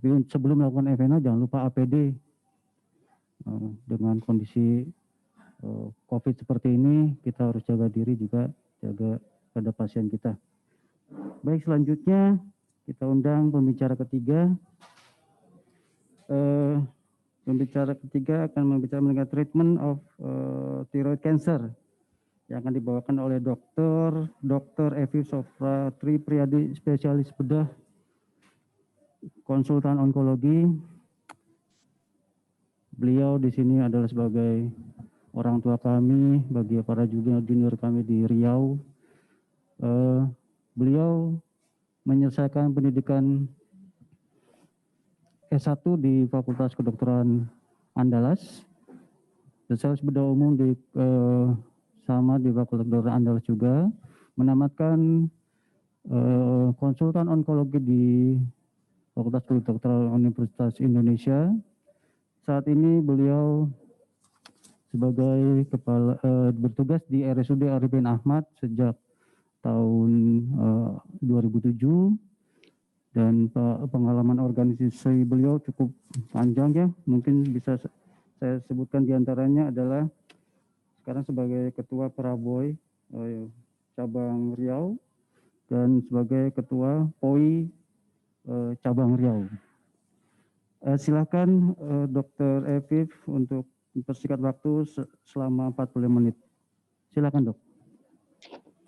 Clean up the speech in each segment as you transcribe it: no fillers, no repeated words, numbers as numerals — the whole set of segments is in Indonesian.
Tapi sebelum melakukan FNA jangan lupa APD. Dengan kondisi COVID seperti ini, kita harus jaga diri juga, jaga pada pasien kita. Baik, selanjutnya kita undang pembicara ketiga. Pembicara ketiga akan membicara mengenai treatment of thyroid cancer yang akan dibawakan oleh Dr. Evi Sofra Tri Priyadi, spesialis bedah, konsultan onkologi. Beliau di sini adalah sebagai orang tua kami, bagi para junior kami di Riau. Beliau menyelesaikan pendidikan S1 di Fakultas Kedokteran Andalas, spesialis bedah umum di sama di Fakultas Kedokteran Andalas juga, menamatkan konsultan onkologi di Fakultas Kedokteran Universitas Indonesia. Saat ini beliau sebagai kepala bertugas di RSUD Arifin Ahmad sejak tahun 2007, dan pengalaman organisasi beliau cukup panjang ya. Mungkin bisa saya sebutkan diantaranya adalah sekarang sebagai Ketua Praboy Cabang Riau dan sebagai Ketua POI Cabang Riau. Silakan Dr. Evif untuk mempersingkat waktu selama 45 menit. Silakan, Dok.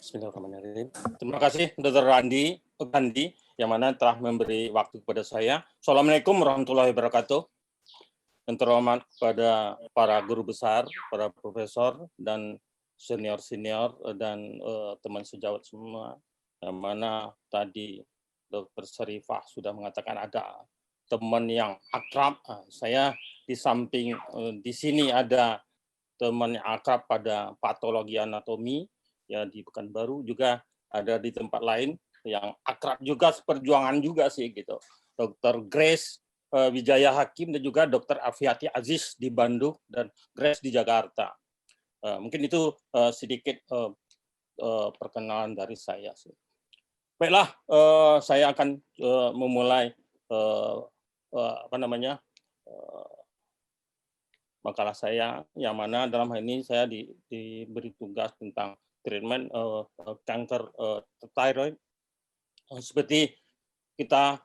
Bismillahirrahmanirrahim. Terima kasih Dr. Randi yang mana telah memberi waktu kepada saya. Assalamualaikum warahmatullahi wabarakatuh. Yang terhormat kepada para guru besar, para profesor dan senior-senior dan teman sejawat semua, yang mana tadi Dr. Syarifah sudah mengatakan ada teman yang akrab. Saya di samping di sini ada teman yang akrab pada patologi anatomi ya di Pekanbaru, juga ada di tempat lain yang akrab juga, seperjuangan juga sih gitu. Dr. Grace Wijaya Hakim dan juga Dr. Afiati Aziz di Bandung dan Grace di Jakarta. Mungkin itu sedikit perkenalan dari saya sih. Baiklah, saya akan memulai makalah saya, yang mana dalam hal ini saya diberi tugas tentang treatment kanker thyroid. Seperti kita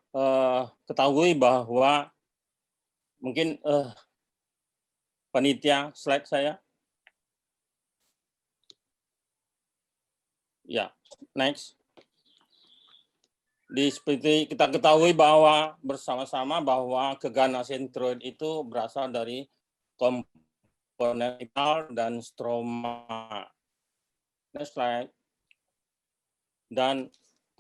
ketahui bahwa mungkin panitia slide saya. Ya, next. Seperti kita ketahui bahwa bersama-sama bahwa keganasan tiroid itu berasal dari komponen vital dan stroma. Next slide. Dan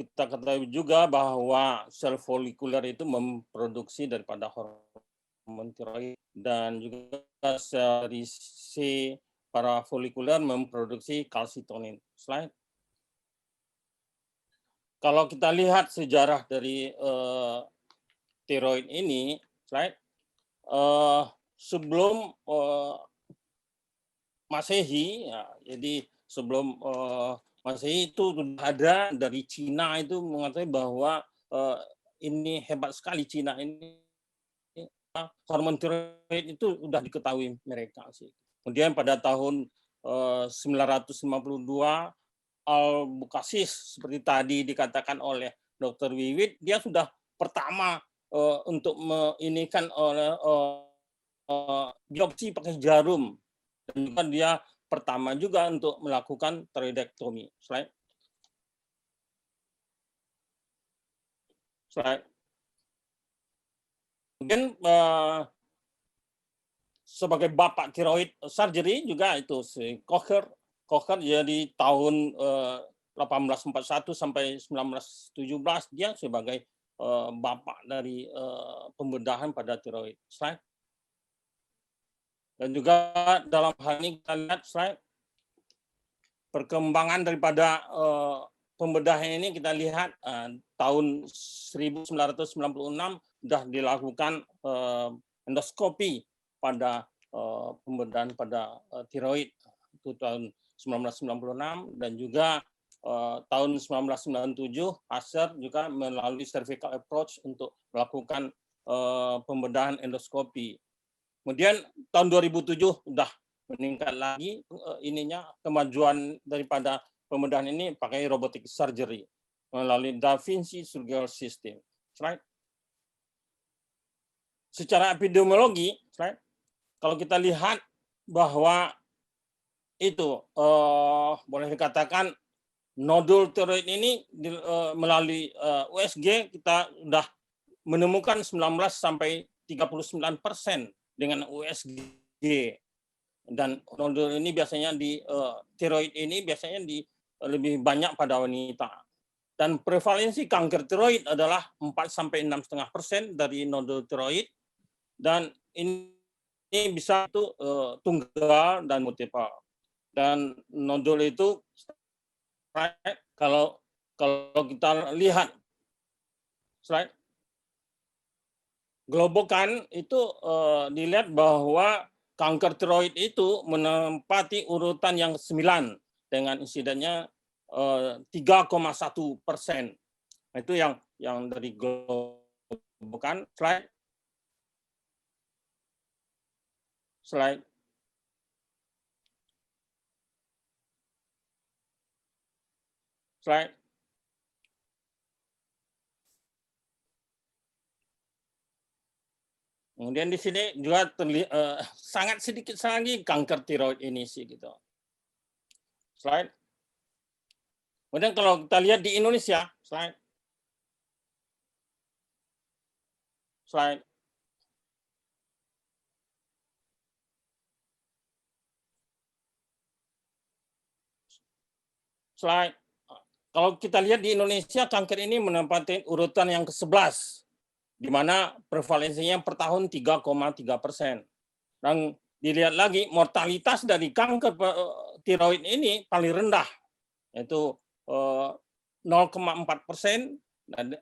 kita ketahui juga bahwa sel folikuler itu memproduksi daripada hormon tiroid, dan juga sel C parafolikuler memproduksi kalsitonin. Slide. Kalau kita lihat sejarah dari tiroid ini, slide, sebelum Masehi, ya, jadi sebelum Masehi itu sudah ada dari Cina itu mengatakan bahwa ini hebat sekali Cina ini, hormon tiroid itu sudah diketahui mereka sih. Kemudian pada tahun 952 Al-Bukhasis, seperti tadi dikatakan oleh Dr. Wiwit, dia sudah pertama untuk menginikan oleh biopsi pakai jarum, dan juga dia pertama juga untuk melakukan tiroidektomi. Slide. Mungkin sebagai bapak tiroid surgery juga itu si Kocher jadi tahun 1841 sampai 1917 dia sebagai bapak dari pembedahan pada tiroid. Slide. Dan juga dalam hal ini kita lihat slide perkembangan daripada pembedahan ini, kita lihat tahun 1996 sudah dilakukan endoskopi pada pembedahan pada tiroid itu tahun 1996, dan juga tahun 1997 Asher juga melalui cervical approach untuk melakukan pembedahan endoskopi. Kemudian tahun 2007 sudah meningkat lagi kemajuan daripada pembedahan ini pakai robotic surgery melalui Da Vinci Surgical System. Slide. Secara epidemiologi, slide, kalau kita lihat bahwa itu boleh dikatakan nodul tiroid ini melalui USG kita sudah menemukan 19 sampai 39% dengan USG, dan nodul ini biasanya di tiroid ini biasanya lebih banyak pada wanita, dan prevalensi kanker tiroid adalah 4 sampai 6,5% dari nodul tiroid, dan ini bisa itu tunggal dan multiple, dan nodul itu kalau kita lihat slide Globokan itu dilihat bahwa kanker tiroid itu menempati urutan yang 9 dengan insidennya 3,1%. Itu yang dari Globokan. Slide. Kemudian di sini juga sangat sedikit lagi kanker tiroid ini sih gitu. Slide. Kemudian kalau kita lihat di Indonesia, slide. Kalau kita lihat di Indonesia, kanker ini menempati urutan yang ke-11. Di mana prevalensinya per tahun 3,3%. Dan dilihat lagi mortalitas dari kanker tiroid ini paling rendah, yaitu 0,4%,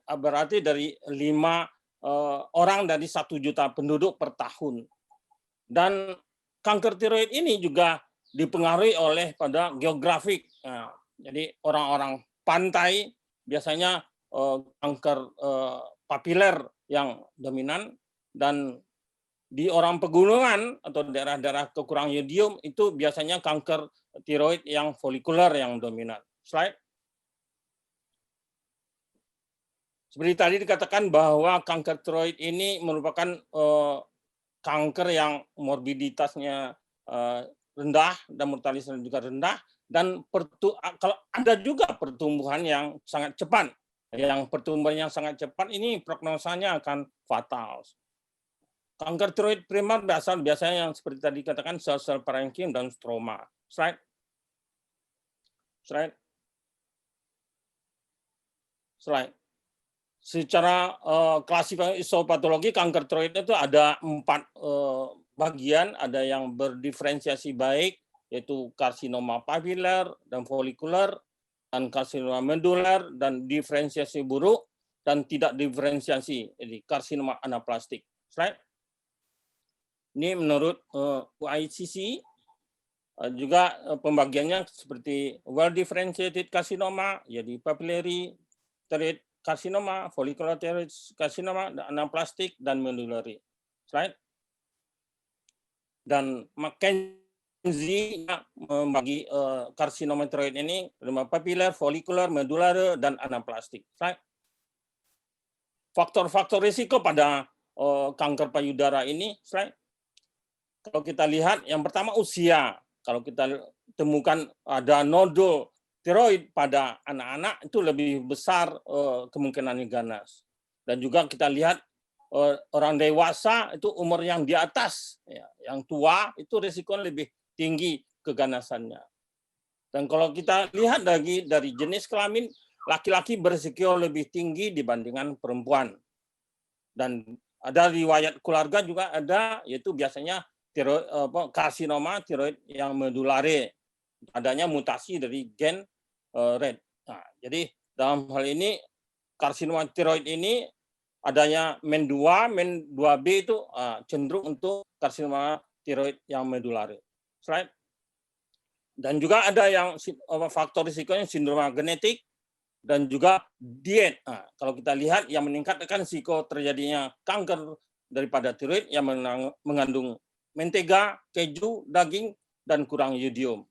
berarti dari 5 orang dari 1 juta penduduk per tahun. Dan kanker tiroid ini juga dipengaruhi oleh pada geografik. Nah, jadi orang-orang pantai biasanya kanker papiler yang dominan, dan di orang pegunungan atau daerah-daerah kekurangan yodium itu biasanya kanker tiroid yang folikuler yang dominan. Slide. Seperti tadi dikatakan bahwa kanker tiroid ini merupakan kanker yang morbiditasnya rendah dan mortalitasnya juga rendah, dan kalau ada juga pertumbuhan yang sangat cepat. Yang pertumbuhan yang sangat cepat ini prognosanya akan fatal. Kanker tiroid primer biasanya yang seperti tadi dikatakan sel-sel parenkim dan stroma. Slide. Secara klasifikasi histopatologi kanker tiroid itu ada 4 bagian, ada yang berdiferensiasi baik, yaitu karsinoma papiler dan folikuler, dan karsinoma medular, dan diferensiasi buruk dan tidak diferensiasi, jadi karsinoma anaplastik. Slide. Ini menurut UICC juga pembagiannya seperti well differentiated carcinoma, jadi papillary thyroid carcinoma, follicular thyroid carcinoma, anaplastik, dan medullary. Slide. Dan McKenzie membagi karsinoma tiroid ini papiller, folikuler, medular, dan anaplastik. Faktor-faktor risiko pada kanker payudara ini, slide. Kalau kita lihat, yang pertama usia. Kalau kita temukan ada nodul tiroid pada anak-anak, itu lebih besar kemungkinannya ganas. Dan juga kita lihat orang dewasa itu umur yang di atas, ya, yang tua itu risikonya lebih tinggi keganasannya. Dan kalau kita lihat dari jenis kelamin, laki-laki berisiko lebih tinggi dibandingkan perempuan. Dan ada riwayat keluarga juga ada, yaitu biasanya karsinoma tiroid yang medulare, adanya mutasi dari gen RED. Nah, jadi dalam hal ini karsinoma tiroid ini adanya MEN2, MEN2B itu cenderung untuk karsinoma tiroid yang medulare. Slide. Dan juga ada yang faktor risikonya sindroma genetik, dan juga diet. Nah, kalau kita lihat yang meningkatkan risiko terjadinya kanker daripada tiroid yang mengandung mentega, keju, daging, dan kurang yodium.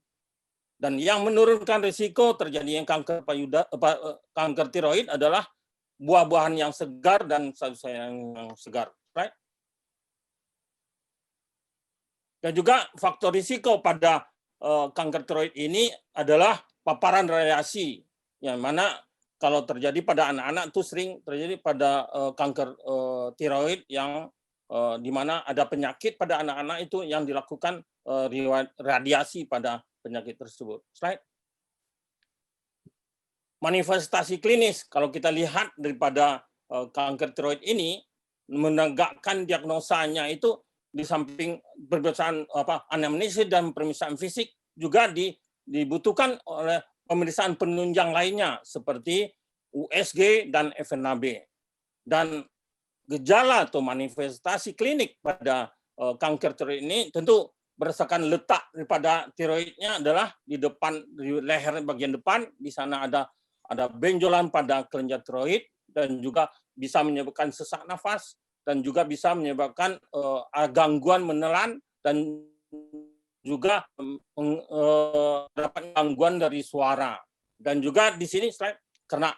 Dan yang menurunkan risiko terjadinya kanker kanker tiroid adalah buah-buahan yang segar dan sayur-sayuran yang segar. Right? Dan juga faktor risiko pada kanker tiroid ini adalah paparan radiasi, yang mana kalau terjadi pada anak-anak itu sering terjadi pada kanker tiroid yang di mana ada penyakit pada anak-anak itu yang dilakukan radiasi pada penyakit tersebut. Slide. Manifestasi klinis, kalau kita lihat daripada kanker tiroid ini, menegakkan diagnosanya itu di samping pemeriksaan anamnesis dan pemeriksaan fisik juga dibutuhkan oleh pemeriksaan penunjang lainnya seperti USG dan FNAB. Dan gejala atau manifestasi klinik pada kanker tiroid ini tentu berdasarkan letak daripada tiroidnya adalah di depan, di leher bagian depan, di sana ada benjolan pada kelenjar tiroid dan juga bisa menyebabkan sesak nafas dan juga bisa menyebabkan gangguan menelan dan juga dapat gangguan dari suara. Dan juga di sini karena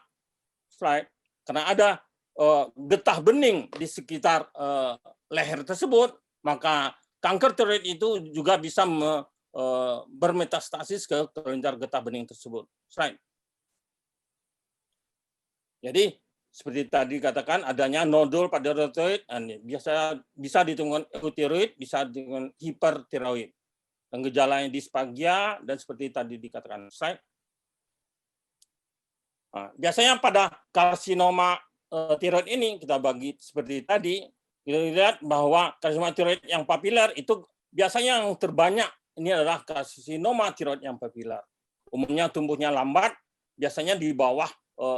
ada getah bening di sekitar leher tersebut, maka kanker tiroid itu juga bisa bermetastasis ke kelenjar getah bening tersebut. Slide. Jadi seperti tadi katakan adanya nodul pada tiroid, biasa bisa ditemukan eutiroid, bisa dengan hipertiroid. Dan gejalanya disfagia dan seperti tadi dikatakan. Slide. Nah, biasanya pada karsinoma tiroid ini kita bagi seperti tadi, kita lihat bahwa karsinoma tiroid yang papiler itu biasanya yang terbanyak ini adalah karsinoma tiroid yang papiler. Umumnya tumbuhnya lambat, biasanya di bawah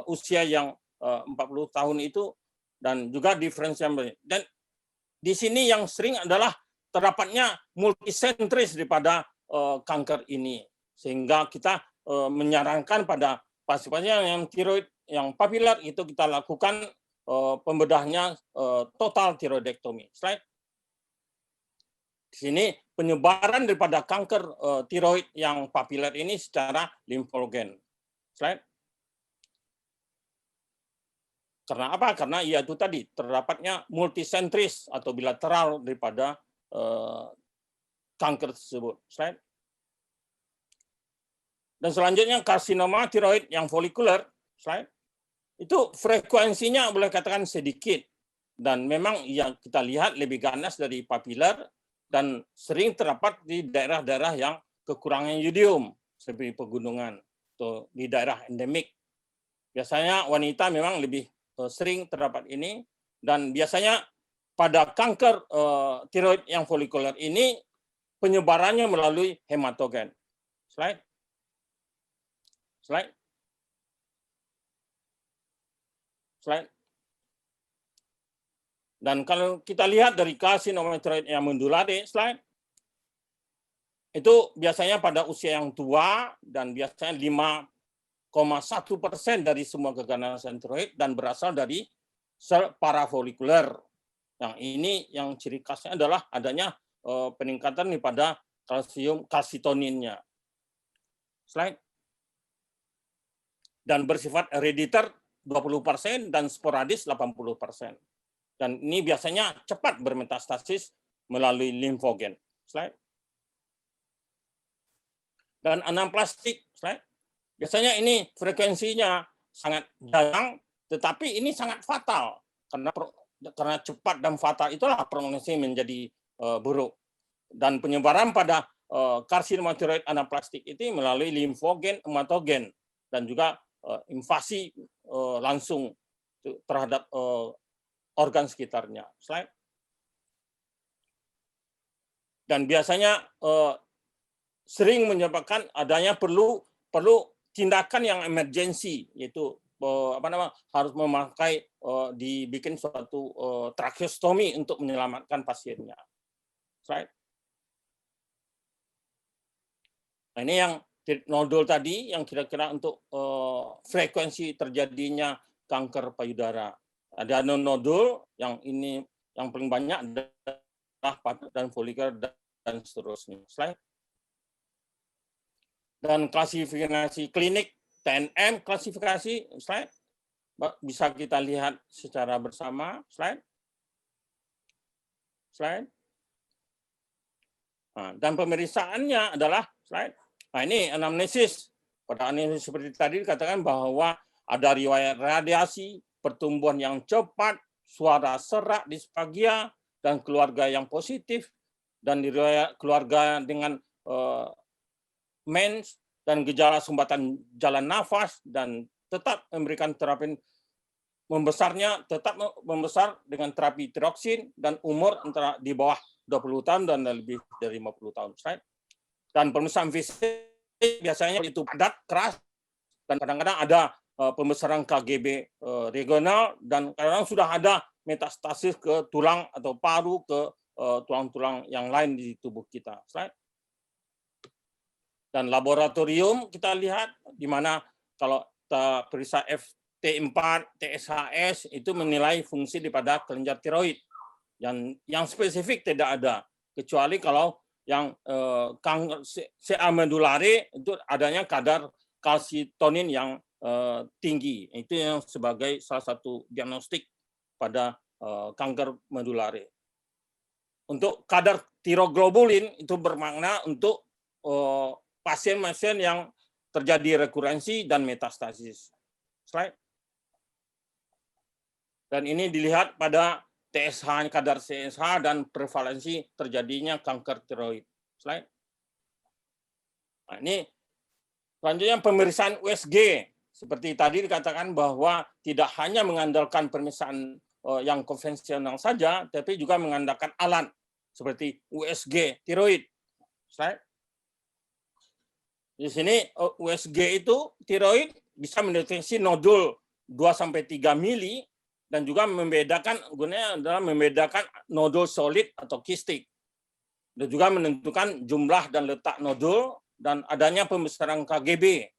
usia yang 40 tahun itu, dan juga diferensial. Dan di sini yang sering adalah terdapatnya multisentris daripada kanker ini, sehingga kita menyarankan pada pasien-pasien yang tiroid yang papiler itu kita lakukan pembedahnya total tiroidektomi. Slide. Di sini penyebaran daripada kanker tiroid yang papiler ini secara limfogen. Slide. Karena apa? Karena ya itu tadi terdapatnya multisentris atau bilateral daripada kanker tersebut. Slide. Dan selanjutnya karsinoma tiroid yang folikuler, slide. Itu frekuensinya boleh katakan sedikit, dan memang yang kita lihat lebih ganas dari papiler dan sering terdapat di daerah-daerah yang kekurangan yodium seperti pegunungan atau di daerah endemik. Biasanya wanita memang lebih sering terdapat ini, dan biasanya pada kanker tiroid yang folikuler ini penyebarannya melalui hematogen. Slide. Slide. Slide. Dan kalau kita lihat dari karsinoma tiroid yang mendulade, slide, itu biasanya pada usia yang tua dan biasanya 5,1% dari semua keganasan tiroid dan berasal dari sel parafolikuler. Yang ini yang ciri khasnya adalah adanya peningkatan pada kalsium kalsitoninnya. Slide. Dan bersifat herediter 20% dan sporadis 80%. Dan ini biasanya cepat bermetastasis melalui limfogen. Slide. Dan anaplastik, slide. Biasanya ini frekuensinya sangat jarang, tetapi ini sangat fatal karena cepat dan fatal itulah prognosis menjadi buruk. Dan penyebaran pada karsinoma tiroid anaplastik itu melalui limfogen, hematogen, dan juga invasi langsung terhadap organ sekitarnya. Slide. Dan biasanya sering menyebabkan adanya perlu tindakan yang emergensi, yaitu harus memakai dibikin suatu tracheostomi untuk menyelamatkan pasiennya. Slide. Nah, ini yang nodul tadi yang kira-kira untuk frekuensi terjadinya kanker payudara. Ada nodul yang ini yang paling banyak adalah padat dan folikel dan seterusnya. Slide. Dan klasifikasi klinik TNM klasifikasi slide bisa kita lihat secara bersama slide. Nah, dan pemeriksaannya adalah slide. Nah, ini anamnesis. Pada anamnesis seperti tadi dikatakan bahwa ada riwayat radiasi, pertumbuhan yang cepat, suara serak disfagia, dan keluarga yang positif, dan riwayat keluarga dengan mens dan gejala sumbatan jalan nafas, dan tetap memberikan terapi tetap membesar dengan terapi tiroksin, dan umur antara di bawah 20 tahun dan lebih dari 50 tahun. Dan pemeriksaan fisik biasanya itu padat, keras, dan kadang-kadang ada pembesaran KGB regional, dan kadang-kadang sudah ada metastasis ke tulang atau paru, ke tulang-tulang yang lain di tubuh kita. Dan laboratorium kita lihat di mana kalau kita periksa FT4, TSHS itu menilai fungsi daripada kelenjar tiroid. Yang spesifik tidak ada, kecuali kalau yang kanker CA medulare itu adanya kadar kalsitonin yang tinggi. Itu yang sebagai salah satu diagnostik pada kanker medulare. Untuk kadar tiroglobulin itu bermakna untuk pasien-pasien yang terjadi rekurensi dan metastasis. Slide. Dan ini dilihat pada TSH, kadar TSH, dan prevalensi terjadinya kanker tiroid. Slide. Nah, ini selanjutnya pemeriksaan USG. Seperti tadi dikatakan bahwa tidak hanya mengandalkan pemeriksaan yang konvensional saja, tapi juga mengandalkan alat seperti USG tiroid. Slide. Di sini USG itu tiroid bisa mendeteksi nodul 2-3 mili, dan juga membedakan, gunanya adalah membedakan nodul solid atau kistik. Dan juga menentukan jumlah dan letak nodul, dan adanya pembesaran KGB.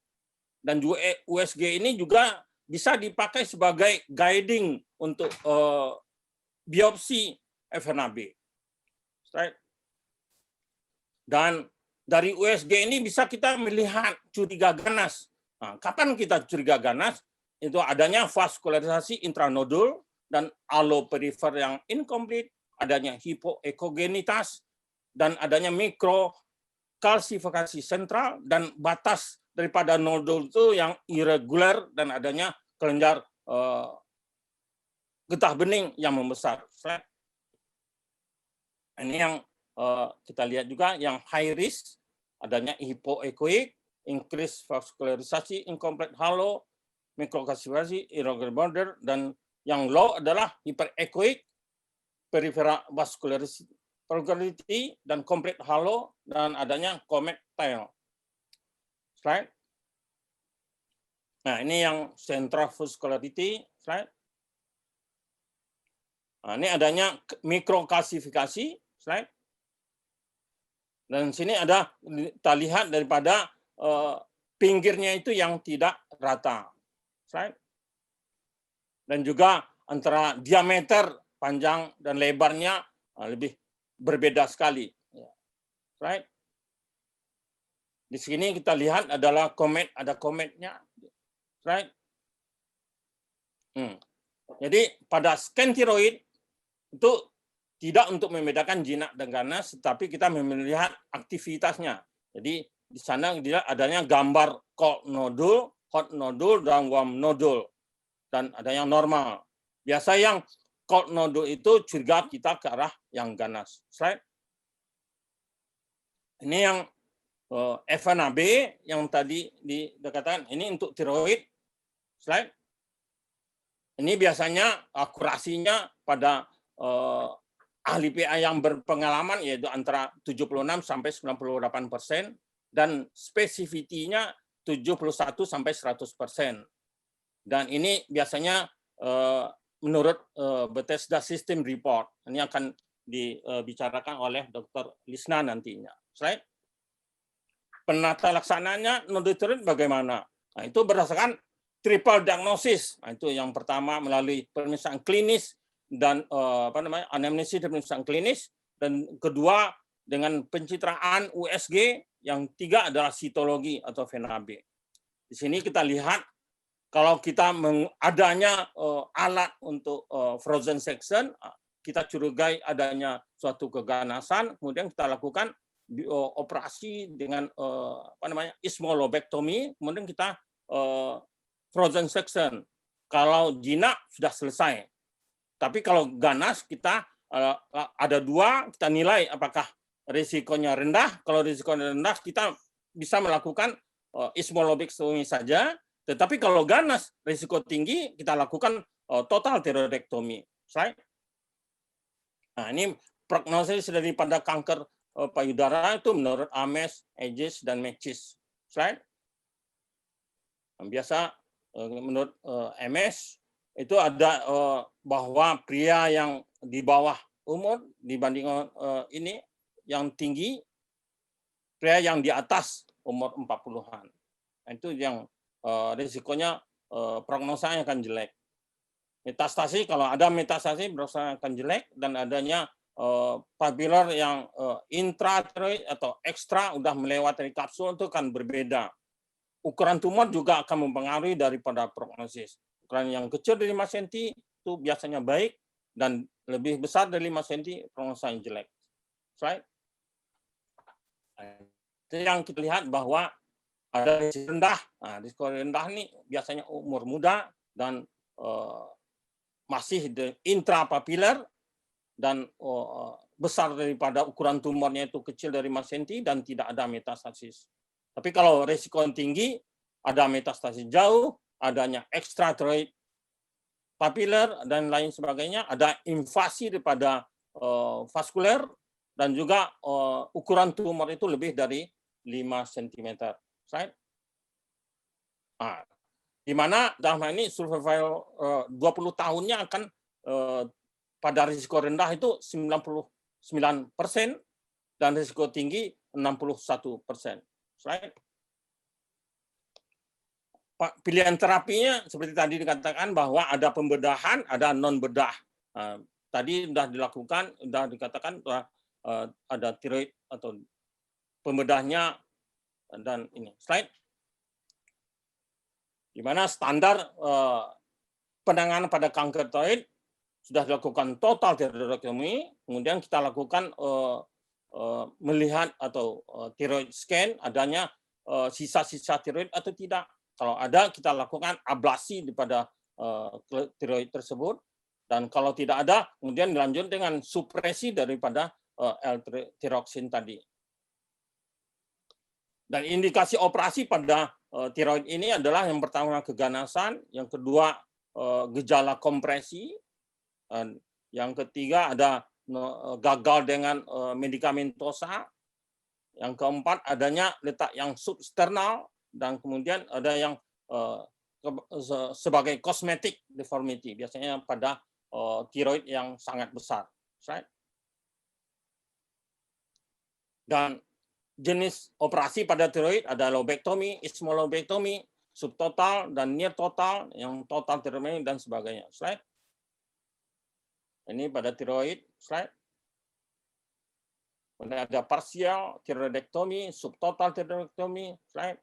Dan juga USG ini juga bisa dipakai sebagai guiding untuk biopsi FNAB. Dan dari USG ini bisa kita melihat curiga ganas. Nah, kapan kita curiga ganas? Itu adanya vaskularisasi intranodul dan aloperifer yang incomplete, adanya hipoekogenitas, dan adanya mikrokalsifikasi sentral, dan batas daripada nodul itu yang irregular, dan adanya kelenjar getah bening yang membesar. Ini yang kita lihat juga yang high risk, adanya hipoekoik, increased vaskularisasi, incomplete halo, mikrokalsifikasi, irregular border, dan yang low adalah hyperechoic, peripheral vascularity, dan complete halo, dan adanya comet tail. Slide. Nah, ini yang central vascularity. Slide. Nah, ini adanya mikrokalsifikasi. Slide. Dan sini ada, kita lihat daripada pinggirnya itu yang tidak rata. Slide. Dan juga antara diameter panjang dan lebarnya lebih berbeda sekali. Slide. Di sini kita lihat adalah komet, ada kometnya. Slide. Jadi pada scan tiroid itu tidak untuk membedakan jinak dan ganas, tetapi kita melihat aktivitasnya. Jadi di sana adanya gambar cold nodul, hot nodul, dan warm nodul, dan ada yang normal. Biasa yang cold nodul itu curiga kita ke arah yang ganas. Slide. Ini yang FNAB yang tadi dikatakan, ini untuk tiroid. Slide. Ini biasanya akurasinya pada ahli PA yang berpengalaman yaitu antara 76 sampai 98%, dan spesifitinya 71 sampai 100%. Dan ini biasanya menurut Bethesda System Report. Ini akan dibicarakan oleh Dr. Lisna nantinya. Slide. penata laksananya non-tiroid bagaimana? Nah, itu berdasarkan triple diagnosis. Nah, itu yang pertama melalui pemeriksaan klinis dan anamnesis dan pemeriksaan klinis, dan kedua dengan pencitraan USG, yang tiga adalah sitologi atau VNAB. Di sini kita lihat kalau kita adanya alat untuk frozen section, kita curigai adanya suatu keganasan, kemudian kita lakukan operasi dengan ismolobektomi, kemudian kita frozen section. Kalau jinak sudah selesai. Tapi kalau ganas kita ada dua, kita nilai apakah risikonya rendah. Kalau risikonya rendah kita bisa melakukan ismolobektomi saja. Tetapi kalau ganas risiko tinggi kita lakukan total tiroidektomi. Slide. Nah, ini prognosis daripada kanker payudara itu menurut Ames, Aegis, dan Matches. Slide. Biasa menurut MS itu ada bahwa pria yang di bawah umur dibanding ini yang tinggi, pria yang di atas umur 40-an. Nah, itu yang risikonya prognosanya akan jelek. Metastasi, kalau ada metastasi prognosanya akan jelek, dan adanya papilar yang intratiroid atau ekstra udah melewati kapsul itu kan berbeda. Ukuran tumor juga akan mempengaruhi daripada prognosis. Ukuran yang kecil dari 5 cm itu biasanya baik, dan lebih besar dari 5 cm prognosanya jelek. Slide. Itu yang kita lihat bahwa ada risiko rendah. Nah, risiko rendah ini biasanya umur muda dan masih intrapapilar, dan besar daripada ukuran tumornya itu kecil dari 5 cm dan tidak ada metastasis. Tapi kalau risiko tinggi, ada metastasis jauh, adanya extratiroid papilar, dan lain sebagainya, ada invasi daripada vaskuler, dan juga ukuran tumor itu lebih dari 5 cm. Slide. Nah, di mana dalam hal ini survival 20 tahunnya akan pada risiko rendah itu 99%, dan risiko tinggi 61%. Slide. Pilihan terapinya seperti tadi dikatakan bahwa ada pembedahan, ada non bedah. Tadi sudah dilakukan, sudah dikatakan ada tiroid atau pembedahnya, dan ini slide. Di mana standar penanganan pada kanker tiroid sudah dilakukan total tiroidektomi, kemudian kita lakukan melihat atau tiroid scan adanya sisa-sisa tiroid atau tidak. Kalau ada, kita lakukan ablasi daripada tiroid tersebut, dan kalau tidak ada, kemudian dilanjut dengan supresi daripada L-tiroksin tadi. Dan indikasi operasi pada tiroid ini adalah yang pertama keganasan, yang kedua gejala kompresi, dan yang ketiga ada gagal dengan medikamentosa, yang keempat adanya letak yang substernal, dan kemudian ada yang sebagai cosmetic deformity, biasanya pada tiroid yang sangat besar. Dan jenis operasi pada tiroid ada lobektomi, ismolobektomi, subtotal, dan near total, yang total tiroid dan sebagainya. Slide. Ini pada tiroid. Slide. Kemudian ada parsial tiroidektomi, subtotal tiroidektomi. Slide.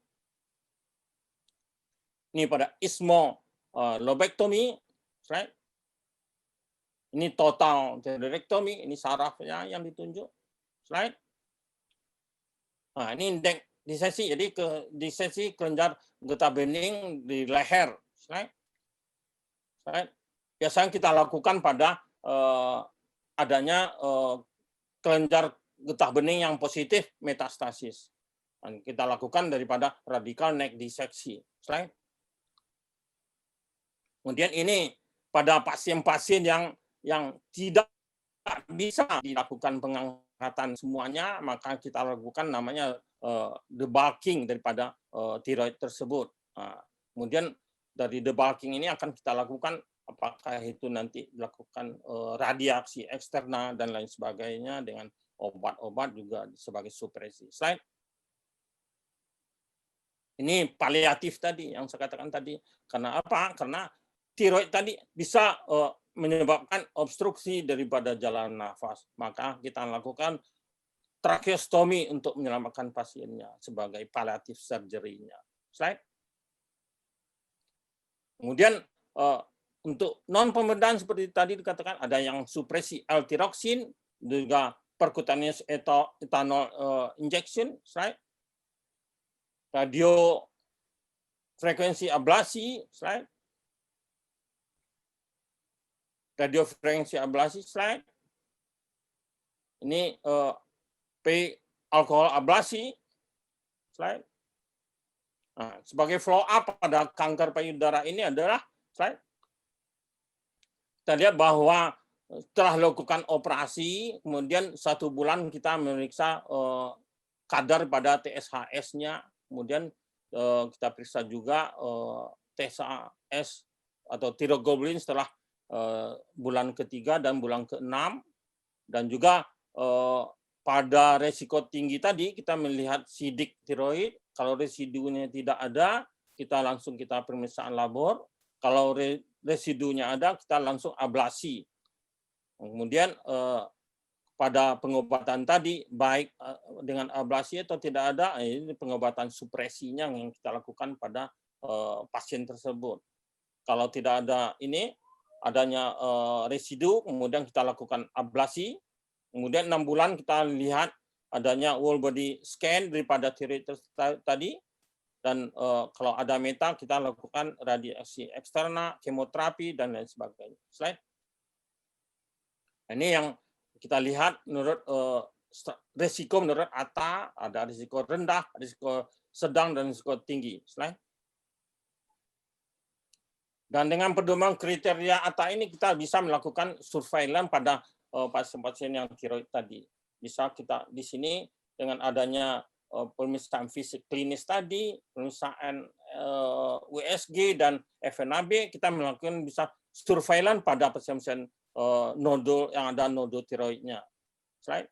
Ini pada ismolobektomi. Slide. Ini total tiroidektomi, ini sarafnya yang ditunjuk. Slide. Nah, ini disesi, jadi disesi kelenjar getah bening di leher. Slide. Slide. Biasanya kita lakukan pada adanya kelenjar getah bening yang positif metastasis. Dan kita lakukan daripada radikal neck disseksi. Slide. Kemudian ini pada pasien-pasien yang tidak bisa dilakukan pengangkatan semuanya, maka kita lakukan namanya debulking daripada tiroid tersebut. Kemudian dari debulking ini akan kita lakukan apakah itu nanti dilakukan radiasi eksternal dan lain sebagainya dengan obat-obat juga sebagai supresi. Slide. Ini paliatif tadi yang saya katakan tadi. Karena apa? Karena tiroid tadi bisa menyebabkan obstruksi daripada jalan nafas. Maka kita lakukan tracheostomy untuk menyelamatkan pasiennya sebagai paliatif surgery-nya. Slide. Kemudian untuk non pembedahan seperti tadi dikatakan ada yang supresi L-tiroksin, juga percutaneous ethanol injection, slide. Radio frekuensi ablasi, slide. Radio frekuensi ablasi, slide. Ini alkohol ablasi, slide. Nah, sebagai follow up pada kanker payudara ini adalah, slide. Kita lihat bahwa setelah lakukan operasi, kemudian 1 bulan kita memeriksa kadar pada TSHS-nya, kemudian kita periksa juga TSHS atau tiroglobulin setelah bulan ketiga dan bulan ke-6, dan juga pada resiko tinggi tadi kita melihat sidik tiroid. Kalau residunya tidak ada, kita langsung pemeriksaan labor. Kalau residunya ada, kita langsung ablasi. Kemudian pada pengobatan tadi, baik dengan ablasi atau tidak ada, ini pengobatan supresinya yang kita lakukan pada pasien tersebut. Kalau tidak ada ini, adanya residu, kemudian kita lakukan ablasi. Kemudian 6 bulan kita lihat adanya whole body scan daripada tiroid tadi. Dan kalau ada meta, kita lakukan radiasi eksternal, kemoterapi, dan lain sebagainya. Slide. Ini yang kita lihat menurut risiko menurut ATA, ada risiko rendah, risiko sedang, dan risiko tinggi. Slide. Dan dengan pedoman kriteria ATA ini kita bisa melakukan surveillance pada pasien-pasien yang tiroid tadi. Bisa kita di sini dengan adanya pemeriksaan fisik klinis tadi, pemeriksaan USG dan FNAB, kita melakukan bisa surveillance pada pasien-pasien nodul yang ada nodul tiroidnya. Slide.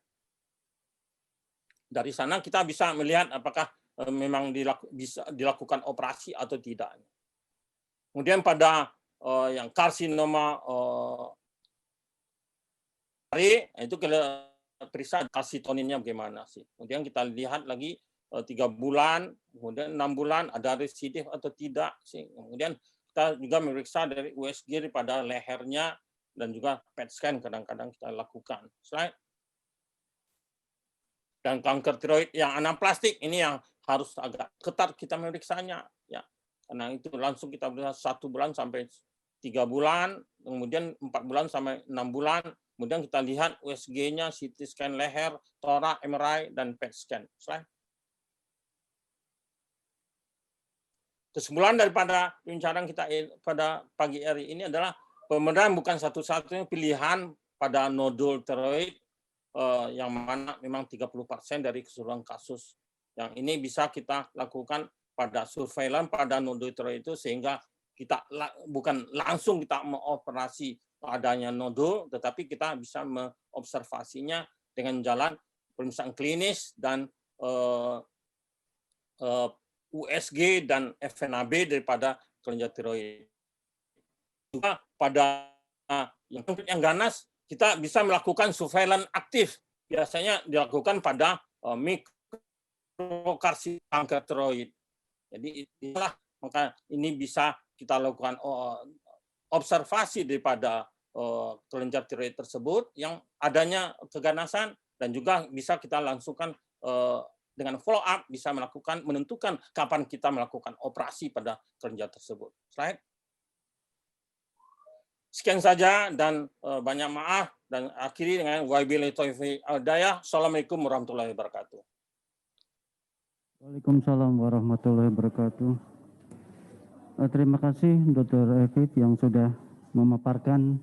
Dari sana kita bisa melihat apakah memang bisa dilakukan operasi atau tidak. Kemudian pada yang karsinoma itu kita periksa kalsitoninnya bagaimana sih. Kemudian kita lihat lagi 3 bulan, kemudian 6 bulan ada residif atau tidak sih. Kemudian kita juga memeriksa dari USG daripada lehernya, dan juga PET scan kadang-kadang kita lakukan. Slide. Dan kanker tiroid yang anaplastik ini yang harus agak ketat kita memeriksanya, ya. Karena itu langsung kita periksa 1 bulan sampai 3 bulan, kemudian 4 bulan sampai 6 bulan, kemudian kita lihat USG-nya, CT scan leher, torak, MRI, dan PET scan. Slide. Kesimpulan daripada pembicaraan kita pada pagi hari ini adalah pembedahan bukan satu-satunya pilihan pada nodul tiroid, yang mana memang 30% dari keseluruhan kasus. Yang ini bisa kita lakukan pada surveillance pada nodul tiroid itu, sehingga kita bukan langsung kita mengoperasi adanya nodul, tetapi kita bisa mengobservasinya dengan jalan pemeriksaan klinis dan USG dan FNAB daripada kelenjar tiroid. Juga pada yang ganas, kita bisa melakukan surveillance aktif. Biasanya dilakukan pada mikrokarsin kanker tiroid. Jadi inilah, maka ini bisa kita lakukan observasi daripada kelenjar tiroid tersebut yang adanya keganasan, dan juga bisa kita langsungkan dengan follow up, bisa menentukan kapan kita melakukan operasi pada kelenjar tersebut. Slide. Sekian saja, dan banyak maaf, dan akhiri dengan wabillahi taufiq wal hidayah. Assalamualaikum warahmatullahi wabarakatuh. Waalaikumsalam warahmatullahi wabarakatuh. Terima kasih Dr. Evit yang sudah memaparkan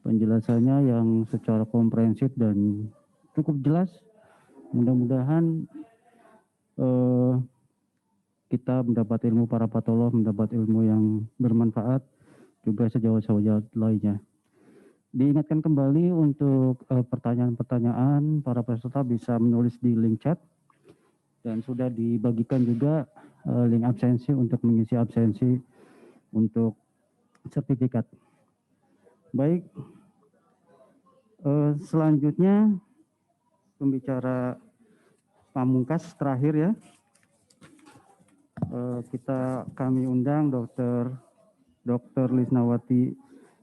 penjelasannya yang secara komprehensif dan cukup jelas. Mudah-mudahan kita mendapat ilmu, para patolog mendapat ilmu yang bermanfaat, juga sejauh-jauh lainnya. Diingatkan kembali untuk pertanyaan-pertanyaan para peserta bisa menulis di link chat, dan sudah dibagikan juga link absensi untuk mengisi absensi untuk sertifikat. Baik, selanjutnya pembicara pamungkas terakhir ya. Kami undang Dr. Lisnawati,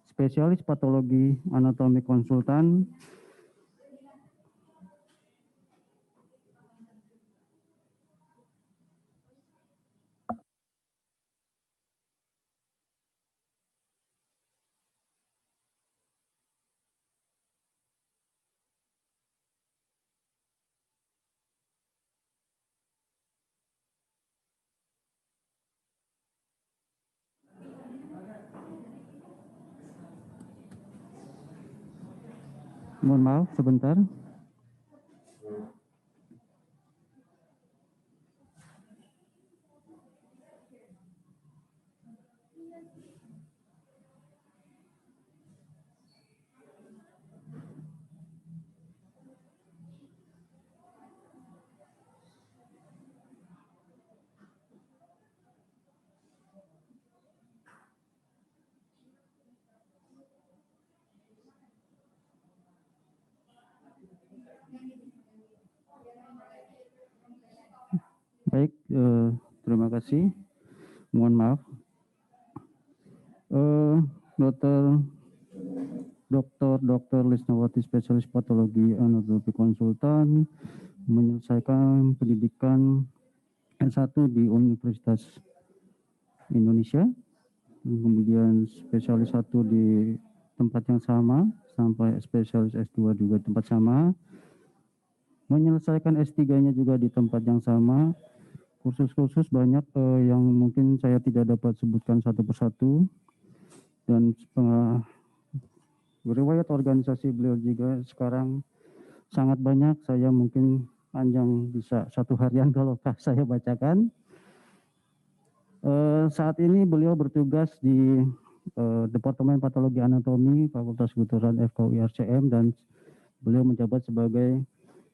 spesialis patologi anatomi konsultan. Mohon maaf sebentar. Baik, terima kasih. Mohon maaf. Dr. Lisnawati, spesialis patologi anatomi konsultan, menyelesaikan pendidikan S1 di Universitas Indonesia, kemudian spesialis 1 di tempat yang sama, sampai spesialis S2 juga tempat sama, menyelesaikan S3-nya juga di tempat yang sama. Kursus-kursus banyak yang mungkin saya tidak dapat sebutkan satu persatu, dan riwayat organisasi beliau juga sekarang sangat banyak. Saya mungkin panjang, bisa satu harian kalau saya bacakan. Saat ini beliau bertugas di Departemen Patologi Anatomi Fakultas Kedokteran FKUI RCM, dan beliau menjabat sebagai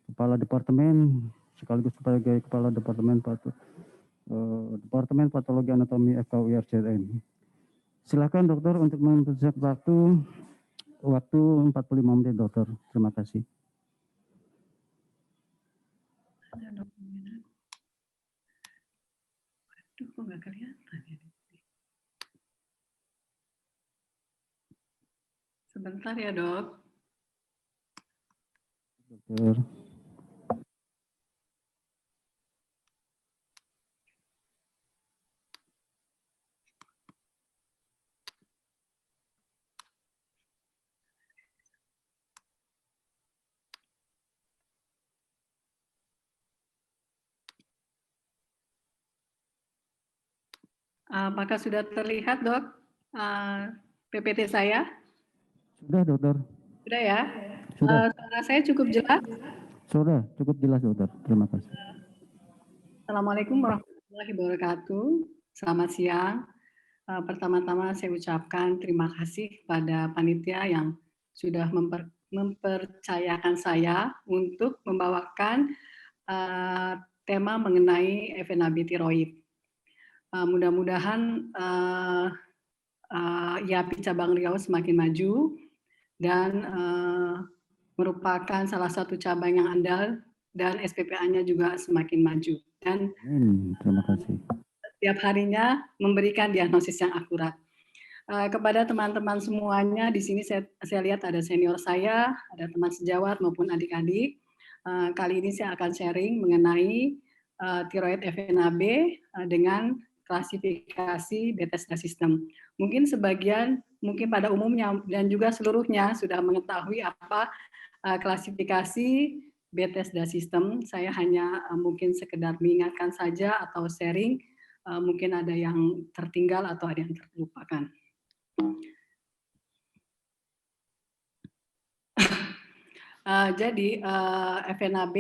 Kepala Departemen sekaligus sebagai Kepala Departemen Patologi Anatomi FKUI RCM. Silakan dokter untuk mempersingkat waktu 45 menit dokter. Terima kasih. Aduh, kok nggak kelihatan ya? Sebentar ya dok. Dokter. Apakah sudah terlihat dok PPT saya? Sudah dokter. Sudah ya? Sudah. Suara saya cukup jelas? Sudah, cukup jelas dokter. Terima kasih. Assalamualaikum warahmatullahi wabarakatuh. Selamat siang. Pertama-tama saya ucapkan terima kasih pada panitia yang sudah mempercayakan saya untuk membawakan tema mengenai FNAB tiroid. Mudah-mudahan IAPI Cabang Riau semakin maju dan merupakan salah satu cabang yang andal, dan SPPA-nya juga semakin maju. Dan terima kasih. Setiap harinya memberikan diagnosis yang akurat. Kepada teman-teman semuanya, di sini saya lihat ada senior saya, ada teman sejawat maupun adik-adik. Kali ini saya akan sharing mengenai tiroid FNAB dengan klasifikasi Bethesda System. Mungkin sebagian, mungkin pada umumnya dan juga seluruhnya sudah mengetahui apa klasifikasi Bethesda System. Saya hanya mungkin sekedar mengingatkan saja atau sharing, mungkin ada yang tertinggal atau ada yang terlupakan. Jadi FNAB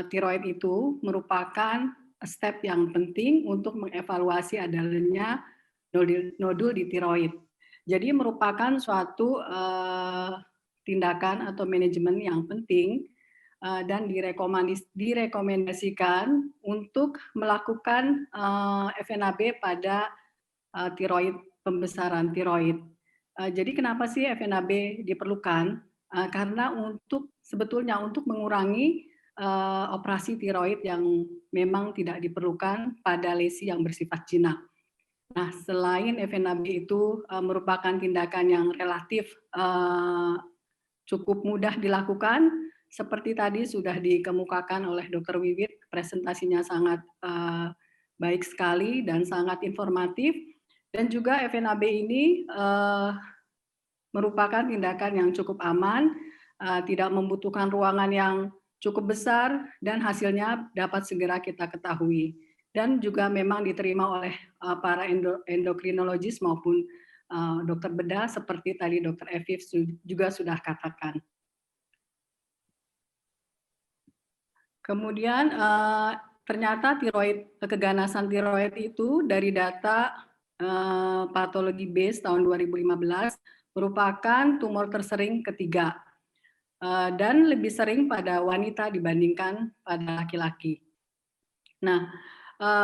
tiroid itu merupakan step yang penting untuk mengevaluasi adanya nodul di tiroid. Jadi merupakan suatu tindakan atau manajemen yang penting dan direkomendasikan untuk melakukan FNAB pada tiroid, pembesaran tiroid. Jadi kenapa sih FNAB diperlukan? Karena sebetulnya untuk mengurangi operasi tiroid yang memang tidak diperlukan pada lesi yang bersifat jinak. Nah, selain FNAB itu merupakan tindakan yang relatif cukup mudah dilakukan, seperti tadi sudah dikemukakan oleh Dr. Wiwit, presentasinya sangat baik sekali dan sangat informatif, dan juga FNAB ini merupakan tindakan yang cukup aman, tidak membutuhkan ruangan yang cukup besar, dan hasilnya dapat segera kita ketahui. Dan juga memang diterima oleh para endokrinologis maupun dokter bedah, seperti tadi Dr. Evif juga sudah katakan. Kemudian ternyata keganasan tiroid itu dari data patologi base tahun 2015 merupakan tumor tersering ketiga dan lebih sering pada wanita dibandingkan pada laki-laki. Nah,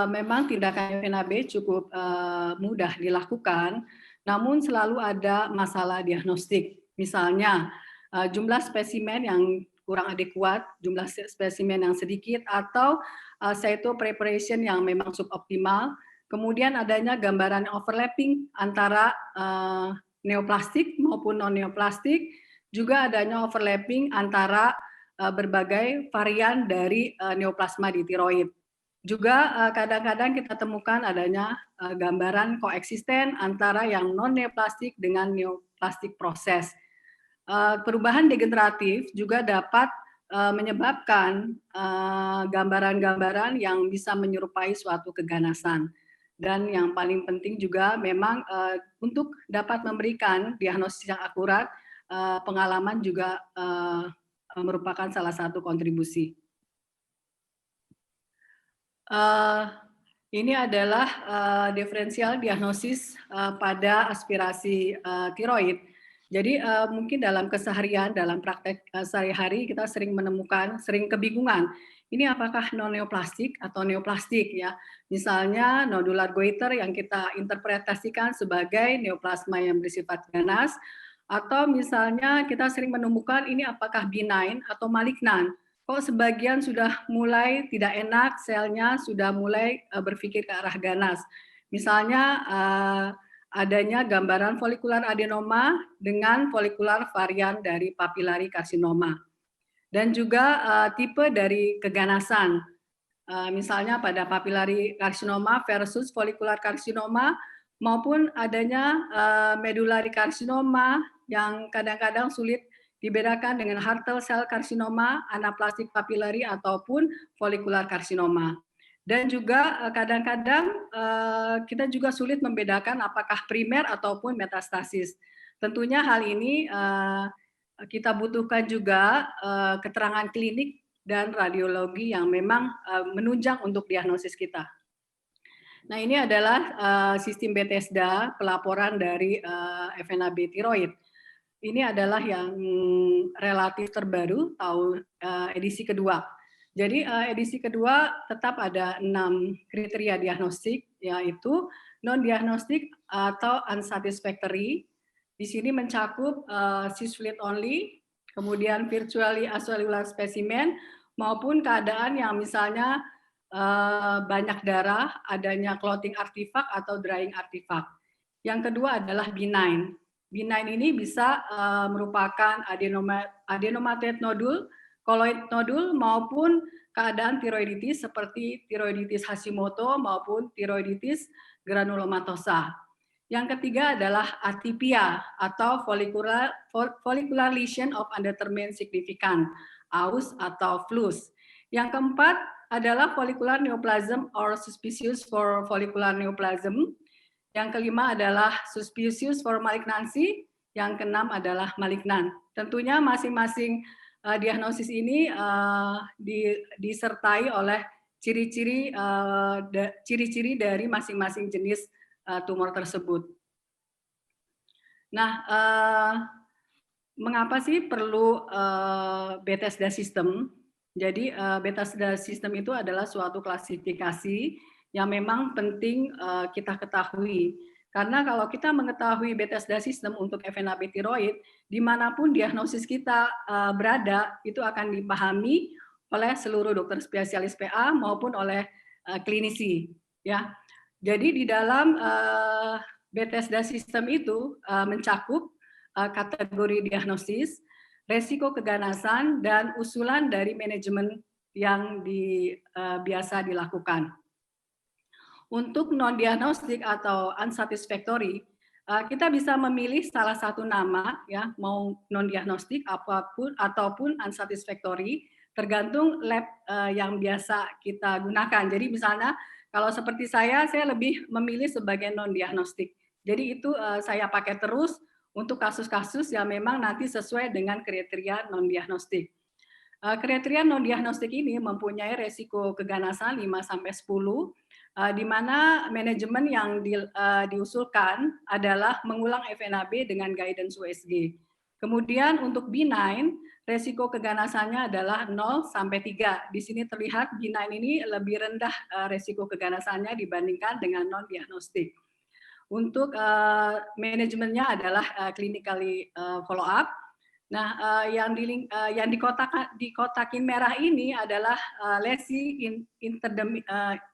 memang tindakan FNAB cukup mudah dilakukan, namun selalu ada masalah diagnostik. Misalnya jumlah spesimen yang kurang adekuat, jumlah spesimen yang sedikit, atau cyto preparation yang memang suboptimal. Kemudian adanya gambaran overlapping antara neoplastik maupun non-neoplastik, juga adanya overlapping antara berbagai varian dari neoplasma di tiroid. Juga kadang-kadang kita temukan adanya gambaran koeksisten antara yang non-neoplastik dengan neoplastik proses. Perubahan degeneratif juga dapat menyebabkan gambaran-gambaran yang bisa menyerupai suatu keganasan. Dan yang paling penting juga memang untuk dapat memberikan diagnosis yang akurat, pengalaman juga merupakan salah satu kontribusi. Ini adalah diferensial diagnosis pada aspirasi tiroid. Jadi mungkin dalam keseharian, dalam praktek sehari-hari kita sering kebingungan. Ini apakah non-neoplastik atau neoplastik ya? Misalnya nodular goiter yang kita interpretasikan sebagai neoplasma yang bersifat ganas, atau misalnya kita sering menemukan ini apakah benign atau malignan. Kok sebagian sudah mulai tidak enak, selnya sudah mulai berpikir ke arah ganas. Misalnya adanya gambaran folikular adenoma dengan folikular varian dari papillary karsinoma. Dan juga tipe dari keganasan. Misalnya pada papillary karsinoma versus folikular karsinoma, maupun adanya medullary karsinoma yang kadang-kadang sulit dibedakan dengan Hartle cell karsinoma, anaplastik papillary, ataupun folikular karsinoma. Dan juga kadang-kadang kita juga sulit membedakan apakah primer ataupun metastasis. Tentunya hal ini kita butuhkan juga keterangan klinik dan radiologi yang memang menunjang untuk diagnosis kita. Nah, ini adalah sistem Bethesda pelaporan dari FNAB tiroid. Ini adalah yang relatif terbaru tahun edisi kedua. Jadi edisi kedua tetap ada 6 kriteria diagnostik, yaitu non-diagnostik atau unsatisfactory. Di sini mencakup cis-fluid only, kemudian virtually acellular specimen, maupun keadaan yang misalnya banyak darah, adanya clotting artifak atau drying artifak. Yang kedua adalah benign. Benign ini bisa merupakan adenomatoid nodule, koloid nodule, maupun keadaan tiroiditis seperti tiroiditis Hashimoto maupun tiroiditis granulomatosa. Yang ketiga adalah atypia atau follicular lesion of undetermined significance, AUS atau FLUS. Yang keempat adalah follicular neoplasm or suspicious for follicular neoplasm. Yang kelima adalah suspicious for malignancy, yang keenam adalah malignan. Tentunya masing-masing diagnosis ini disertai oleh ciri-ciri dari masing-masing jenis tumor tersebut. Nah, mengapa sih perlu Bethesda system? Jadi Bethesda System itu adalah suatu klasifikasi yang memang penting kita ketahui. Karena kalau kita mengetahui Bethesda System untuk FNAP tiroid, dimanapun diagnosis kita berada, itu akan dipahami oleh seluruh dokter spesialis PA maupun oleh klinisi. Ya, jadi di dalam Bethesda System itu mencakup kategori diagnosis, resiko keganasan, dan usulan dari manajemen yang biasa dilakukan. Untuk non-diagnostik atau unsatisfactory, kita bisa memilih salah satu nama, ya, mau non-diagnostik ataupun unsatisfactory, tergantung lab yang biasa kita gunakan. Jadi misalnya kalau seperti saya lebih memilih sebagai non-diagnostik. Jadi itu saya pakai terus untuk kasus-kasus yang memang nanti sesuai dengan kriteria non-diagnostik. Kriteria non-diagnostik ini mempunyai resiko keganasan 5-10, di mana manajemen yang diusulkan adalah mengulang FNAB dengan guidance USG. Kemudian untuk benign, resiko keganasannya adalah 0-3. Di sini terlihat benign ini lebih rendah resiko keganasannya dibandingkan dengan non-diagnostik. Untuk manajemennya adalah clinically follow up. Nah, yang dikotakin merah ini adalah lesi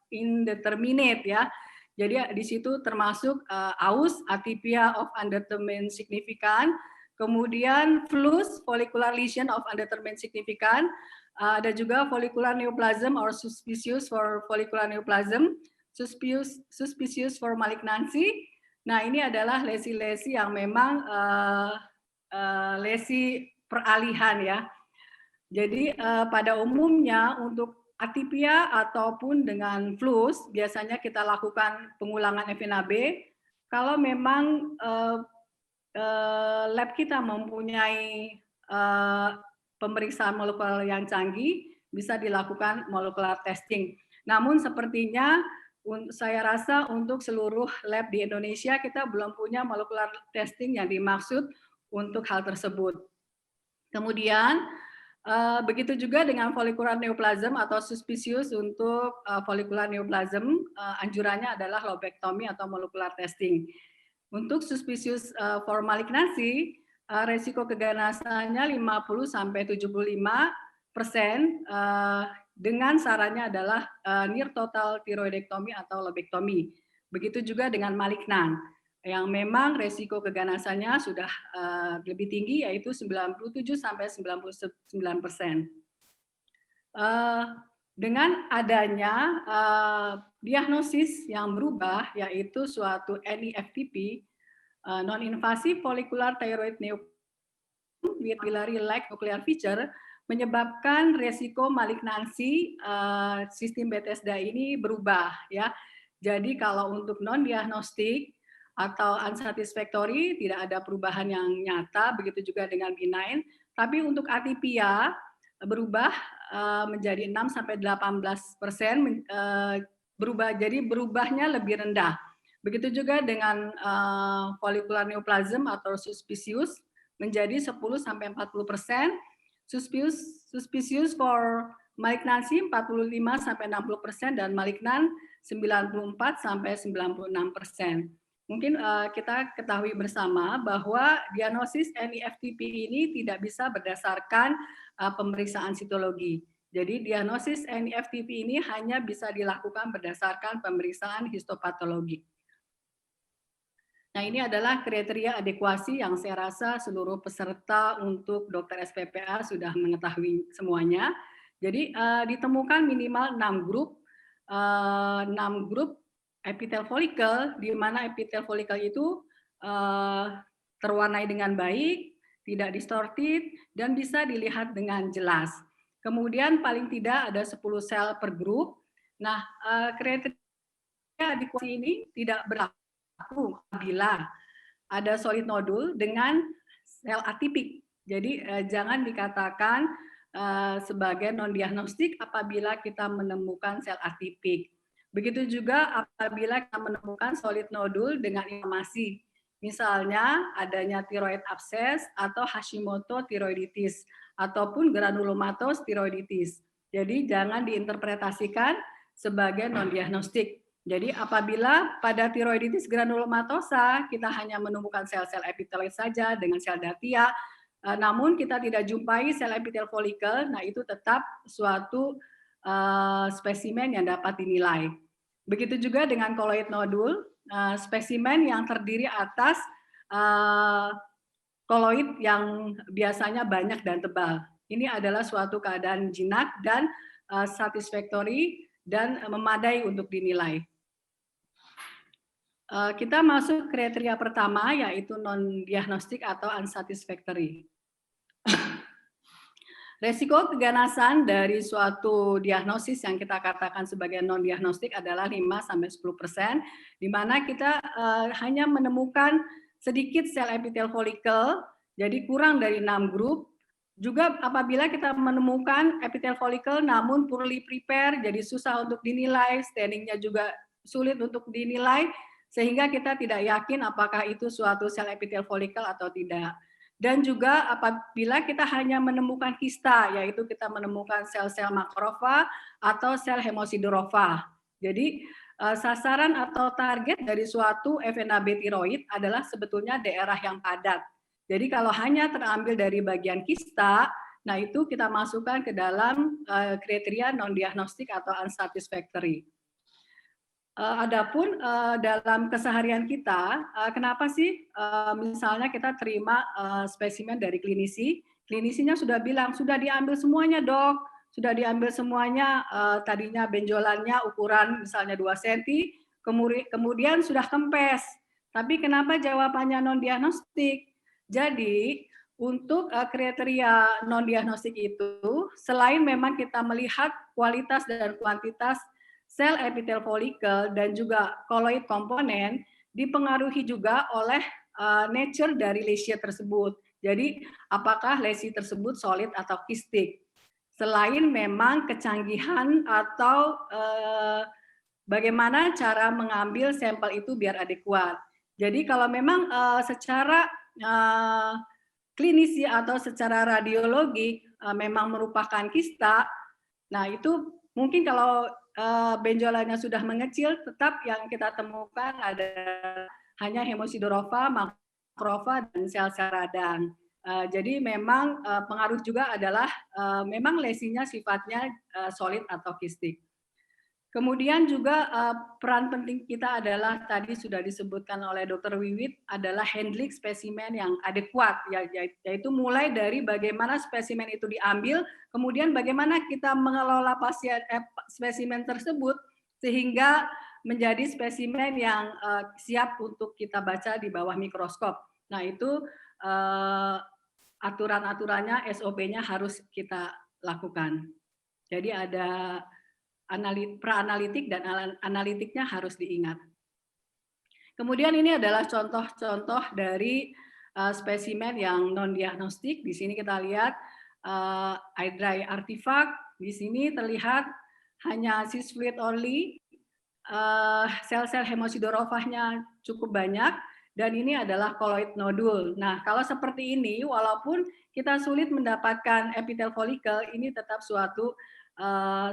indeterminate, ya. Jadi di situ termasuk AUS, atypia of undetermined significant, kemudian flus, follicular lesion of undetermined significant, ada juga follicular neoplasm or suspicious for follicular neoplasm, suspicious for malignancy. Nah, ini adalah lesi-lesi yang memang lesi peralihan, ya. Jadi pada umumnya untuk atypia ataupun dengan flus biasanya kita lakukan pengulangan FNAB kalau memang lab kita mempunyai pemeriksaan molekuler yang canggih, bisa dilakukan molecular testing. Namun sepertinya saya rasa untuk seluruh lab di Indonesia kita belum punya molecular testing yang dimaksud untuk hal tersebut. Kemudian begitu juga dengan follicular neoplasm atau suspicious untuk follicular neoplasm, anjurannya adalah lobectomy atau molecular testing. Untuk suspicious for malignancy, resiko keganasannya 50-75%, dengan sarannya adalah near total thyroidectomy atau lobectomy. Begitu juga dengan malignan, yang memang resiko keganasannya sudah lebih tinggi, yaitu 97-99%. Dengan adanya diagnosis yang berubah, yaitu suatu NIFTP, non-invasive follicular thyroid neoplasm with biliary like nuclear feature, menyebabkan resiko malignansi sistem Bethesda ini berubah, ya. Jadi kalau untuk non-diagnostik atau unsatisfactory tidak ada perubahan yang nyata, begitu juga dengan benign. Tapi untuk atypia berubah menjadi 6-18%, berubah, jadi berubahnya lebih rendah. Begitu juga dengan follicular neoplasm atau suspicious menjadi 10-40%, suspicious for malignancy 45-60%, dan malignan 94-96%. Mungkin kita ketahui bersama bahwa diagnosis NIFTP ini tidak bisa berdasarkan pemeriksaan sitologi. Jadi diagnosis NIFTP ini hanya bisa dilakukan berdasarkan pemeriksaan histopatologi. Nah, ini adalah kriteria adekuasi yang saya rasa seluruh peserta untuk dokter SPPA sudah mengetahui semuanya. Jadi ditemukan minimal 6 grup epitel folikel, di mana epitel folikel itu terwarnai dengan baik, tidak distorted, dan bisa dilihat dengan jelas. Kemudian paling tidak ada 10 sel per grup. Nah, kriteria adekuasi ini tidak berlaku apabila ada solid nodul dengan sel atipik. Jadi jangan dikatakan sebagai non-diagnostik apabila kita menemukan sel atipik. Begitu juga apabila kita menemukan solid nodul dengan inflamasi, misalnya adanya thyroid abscess atau Hashimoto thyroiditis ataupun granulomatous thyroiditis. Jadi jangan diinterpretasikan sebagai non-diagnostik. Jadi apabila pada tiroiditis granulomatosa kita hanya menemukan sel-sel epitelit saja dengan sel datia, namun kita tidak jumpai sel epitel folikel, nah itu tetap suatu spesimen yang dapat dinilai. Begitu juga dengan koloid nodul, spesimen yang terdiri atas koloid yang biasanya banyak dan tebal. Ini adalah suatu keadaan jinak dan satisfactory dan memadai untuk dinilai. Kita masuk kriteria pertama, yaitu non-diagnostik atau unsatisfactory. Resiko keganasan dari suatu diagnosis yang kita katakan sebagai non-diagnostik adalah 5-10%, di mana kita hanya menemukan sedikit sel epitel folikel, jadi kurang dari 6 grup. Juga apabila kita menemukan epitel folikel namun poorly prepare, jadi susah untuk dinilai, staining-nya juga sulit untuk dinilai, sehingga kita tidak yakin apakah itu suatu sel epitel folikel atau tidak. Dan juga apabila kita hanya menemukan kista, yaitu kita menemukan sel-sel makrofa atau sel hemosidrofa. Jadi sasaran atau target dari suatu FNAB tiroid adalah sebetulnya daerah yang padat. Jadi kalau hanya terambil dari bagian kista, nah itu kita masukkan ke dalam kriteria non-diagnostik atau unsatisfactory. Adapun dalam keseharian kita, kenapa sih misalnya kita terima spesimen dari klinisinya sudah bilang, sudah diambil semuanya dok, sudah diambil semuanya, tadinya benjolannya ukuran misalnya 2 cm, kemudian sudah kempes, tapi kenapa jawabannya non-diagnostik? Jadi untuk kriteria non-diagnostik itu, selain memang kita melihat kualitas dan kuantitas sel epitel folikel dan juga koloid komponen dipengaruhi juga oleh nature dari lesia tersebut. Jadi apakah lesi tersebut solid atau kistik. Selain memang kecanggihan atau bagaimana cara mengambil sampel itu biar adekuat. Jadi kalau memang secara klinisi atau secara radiologi memang merupakan kista, nah itu mungkin kalau benjolannya sudah mengecil, tetap yang kita temukan ada hanya hemosidrofa, makrofa, dan sel-sel radang. Jadi memang pengaruh juga adalah memang lesinya sifatnya solid atau kistik. Kemudian juga peran penting kita adalah tadi sudah disebutkan oleh Dr. Wiwit adalah handling spesimen yang adekuat, yaitu mulai dari bagaimana spesimen itu diambil, kemudian bagaimana kita mengelola spesimen tersebut sehingga menjadi spesimen yang siap untuk kita baca di bawah mikroskop. Nah itu aturan-aturannya, SOP-nya harus kita lakukan. Jadi ada pra-analitik dan analitiknya harus diingat. Kemudian ini adalah contoh-contoh dari spesimen yang non-diagnostik. Di sini kita lihat eye dry artifact. Di sini terlihat hanya cis fluid only. Sel-sel hemosidrofahnya cukup banyak. Dan ini adalah koloid nodul. Nah, kalau seperti ini, walaupun kita sulit mendapatkan epitel folikel, ini tetap suatu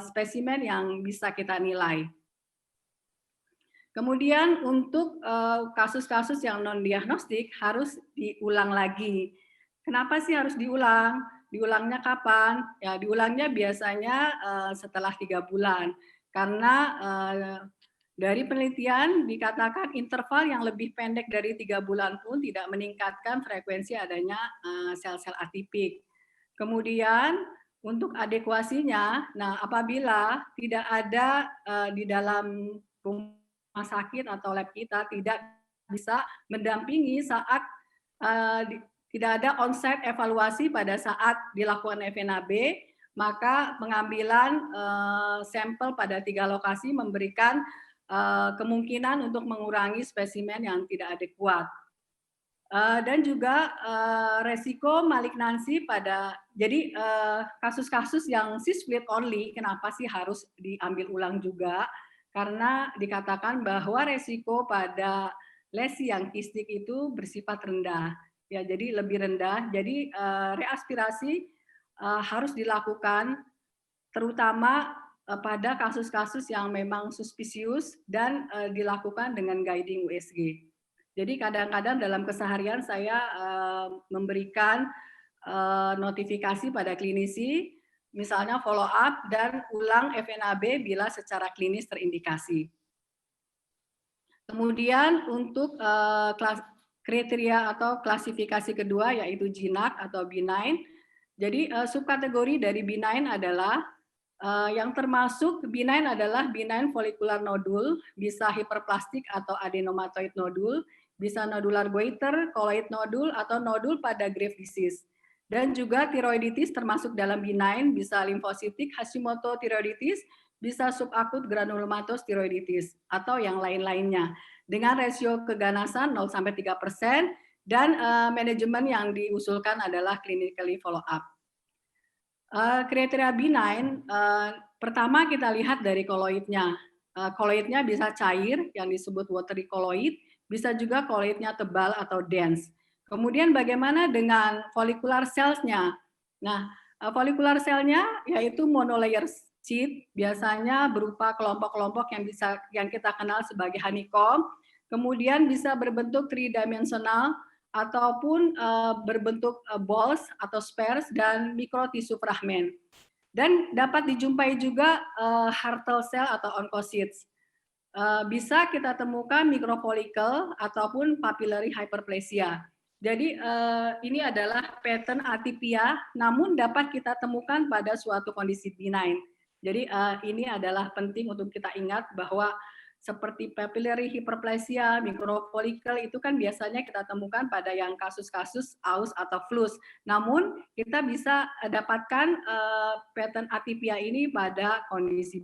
spesimen yang bisa kita nilai. Kemudian untuk kasus-kasus yang non-diagnostik harus diulang lagi. Kenapa sih harus diulang? Diulangnya kapan? Ya, diulangnya biasanya setelah 3 bulan. Karena dari penelitian dikatakan interval yang lebih pendek dari 3 bulan pun tidak meningkatkan frekuensi adanya sel-sel atipik. Kemudian untuk adekuasinya, nah apabila tidak ada di dalam rumah sakit atau lab kita tidak bisa mendampingi saat tidak ada on-site evaluasi pada saat dilakukan FNAB, maka pengambilan sampel pada 3 lokasi memberikan kemungkinan untuk mengurangi spesimen yang tidak adekuat. Dan juga resiko malignansi pada, jadi kasus-kasus yang cis fluid only, kenapa sih harus diambil ulang juga? Karena dikatakan bahwa resiko pada lesi yang kistik itu bersifat rendah, ya jadi lebih rendah. Jadi reaspirasi harus dilakukan terutama pada kasus-kasus yang memang suspicious dan dilakukan dengan guiding USG. Jadi kadang-kadang dalam keseharian saya memberikan notifikasi pada klinisi, misalnya follow up dan ulang FNAB bila secara klinis terindikasi. Kemudian untuk kriteria atau klasifikasi kedua yaitu GINAC atau benign. Jadi subkategori dari benign adalah yang termasuk benign adalah benign follicular nodule, bisa hiperplastik atau adenomatoid nodule, bisa nodular goiter, colloid nodule, atau nodul pada Graves' disease. Dan juga tiroiditis termasuk dalam benign, bisa limfositik Hashimoto tiroiditis, bisa subakut granulomatous tiroiditis, atau yang lain-lainnya. Dengan rasio keganasan 0-3%, dan manajemen yang diusulkan adalah clinically follow up. Kriteria benign, pertama kita lihat dari koloidnya. Koloidnya bisa cair, yang disebut watery koloid, bisa juga koloidnya tebal atau dense. Kemudian bagaimana dengan follicular cells-nya? Nah, follicular cell-nya yaitu monolayer sheet, biasanya berupa kelompok-kelompok yang kita kenal sebagai honeycomb, kemudian bisa berbentuk tridimensional ataupun berbentuk balls atau spheres dan mikrotisu fragmen. Dan dapat dijumpai juga Hartle cell atau oncocytes. Bisa kita temukan microfollicle ataupun papillary hyperplasia. Jadi ini adalah pattern atipia, namun dapat kita temukan pada suatu kondisi benign. Jadi ini adalah penting untuk kita ingat bahwa seperti papillary hyperplasia, microfollicle itu kan biasanya kita temukan pada yang kasus-kasus aus atau flus. Namun kita bisa dapatkan pattern atipia ini pada kondisi.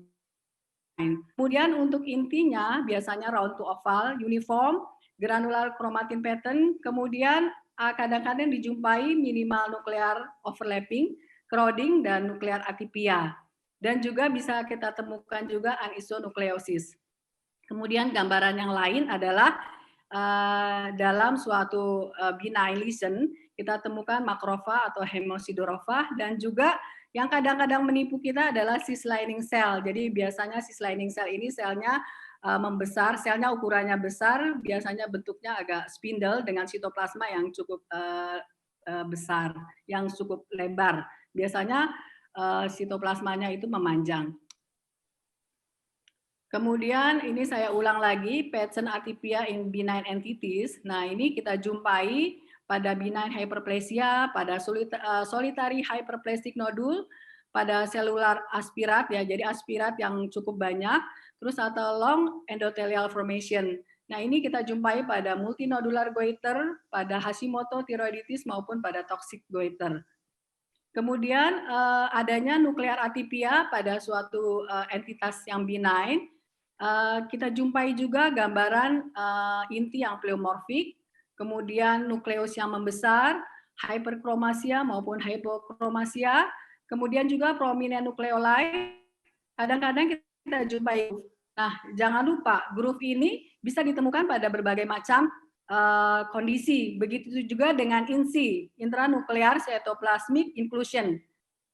Kemudian untuk intinya biasanya round to oval, uniform, granular chromatin pattern, kemudian kadang-kadang dijumpai minimal nuklear overlapping, crowding, dan nuklear atipia. Dan juga bisa kita temukan juga anisonukleosis. Kemudian gambaran yang lain adalah dalam suatu benign lesion kita temukan makrofag atau hemosidorofag, dan juga yang kadang-kadang menipu kita adalah cis lining cell. Jadi biasanya cis lining cell ini selnya membesar, selnya ukurannya besar, biasanya bentuknya agak spindle dengan sitoplasma yang cukup besar, yang cukup lebar. Biasanya sitoplasmanya itu memanjang. Kemudian ini saya ulang lagi, pattern atipia in benign entities. Nah ini kita jumpai pada benign hyperplasia, pada solitary hyperplastic nodule, pada selular aspirat, ya, jadi aspirat yang cukup banyak, terus atau long endothelial formation. Nah ini kita jumpai pada multinodular goiter, pada Hashimoto tiroiditis maupun pada toxic goiter. Kemudian adanya nuklear atipia pada suatu entitas yang benign. Kita jumpai juga gambaran inti yang pleomorfik, kemudian nukleus yang membesar, hyperkromasia maupun hypokromasia, kemudian juga prominent nucleoli, kadang-kadang kita jumpai. Nah, jangan lupa groove ini bisa ditemukan pada berbagai macam kondisi, begitu juga dengan INSI, intranuclear cytoplasmic inclusion,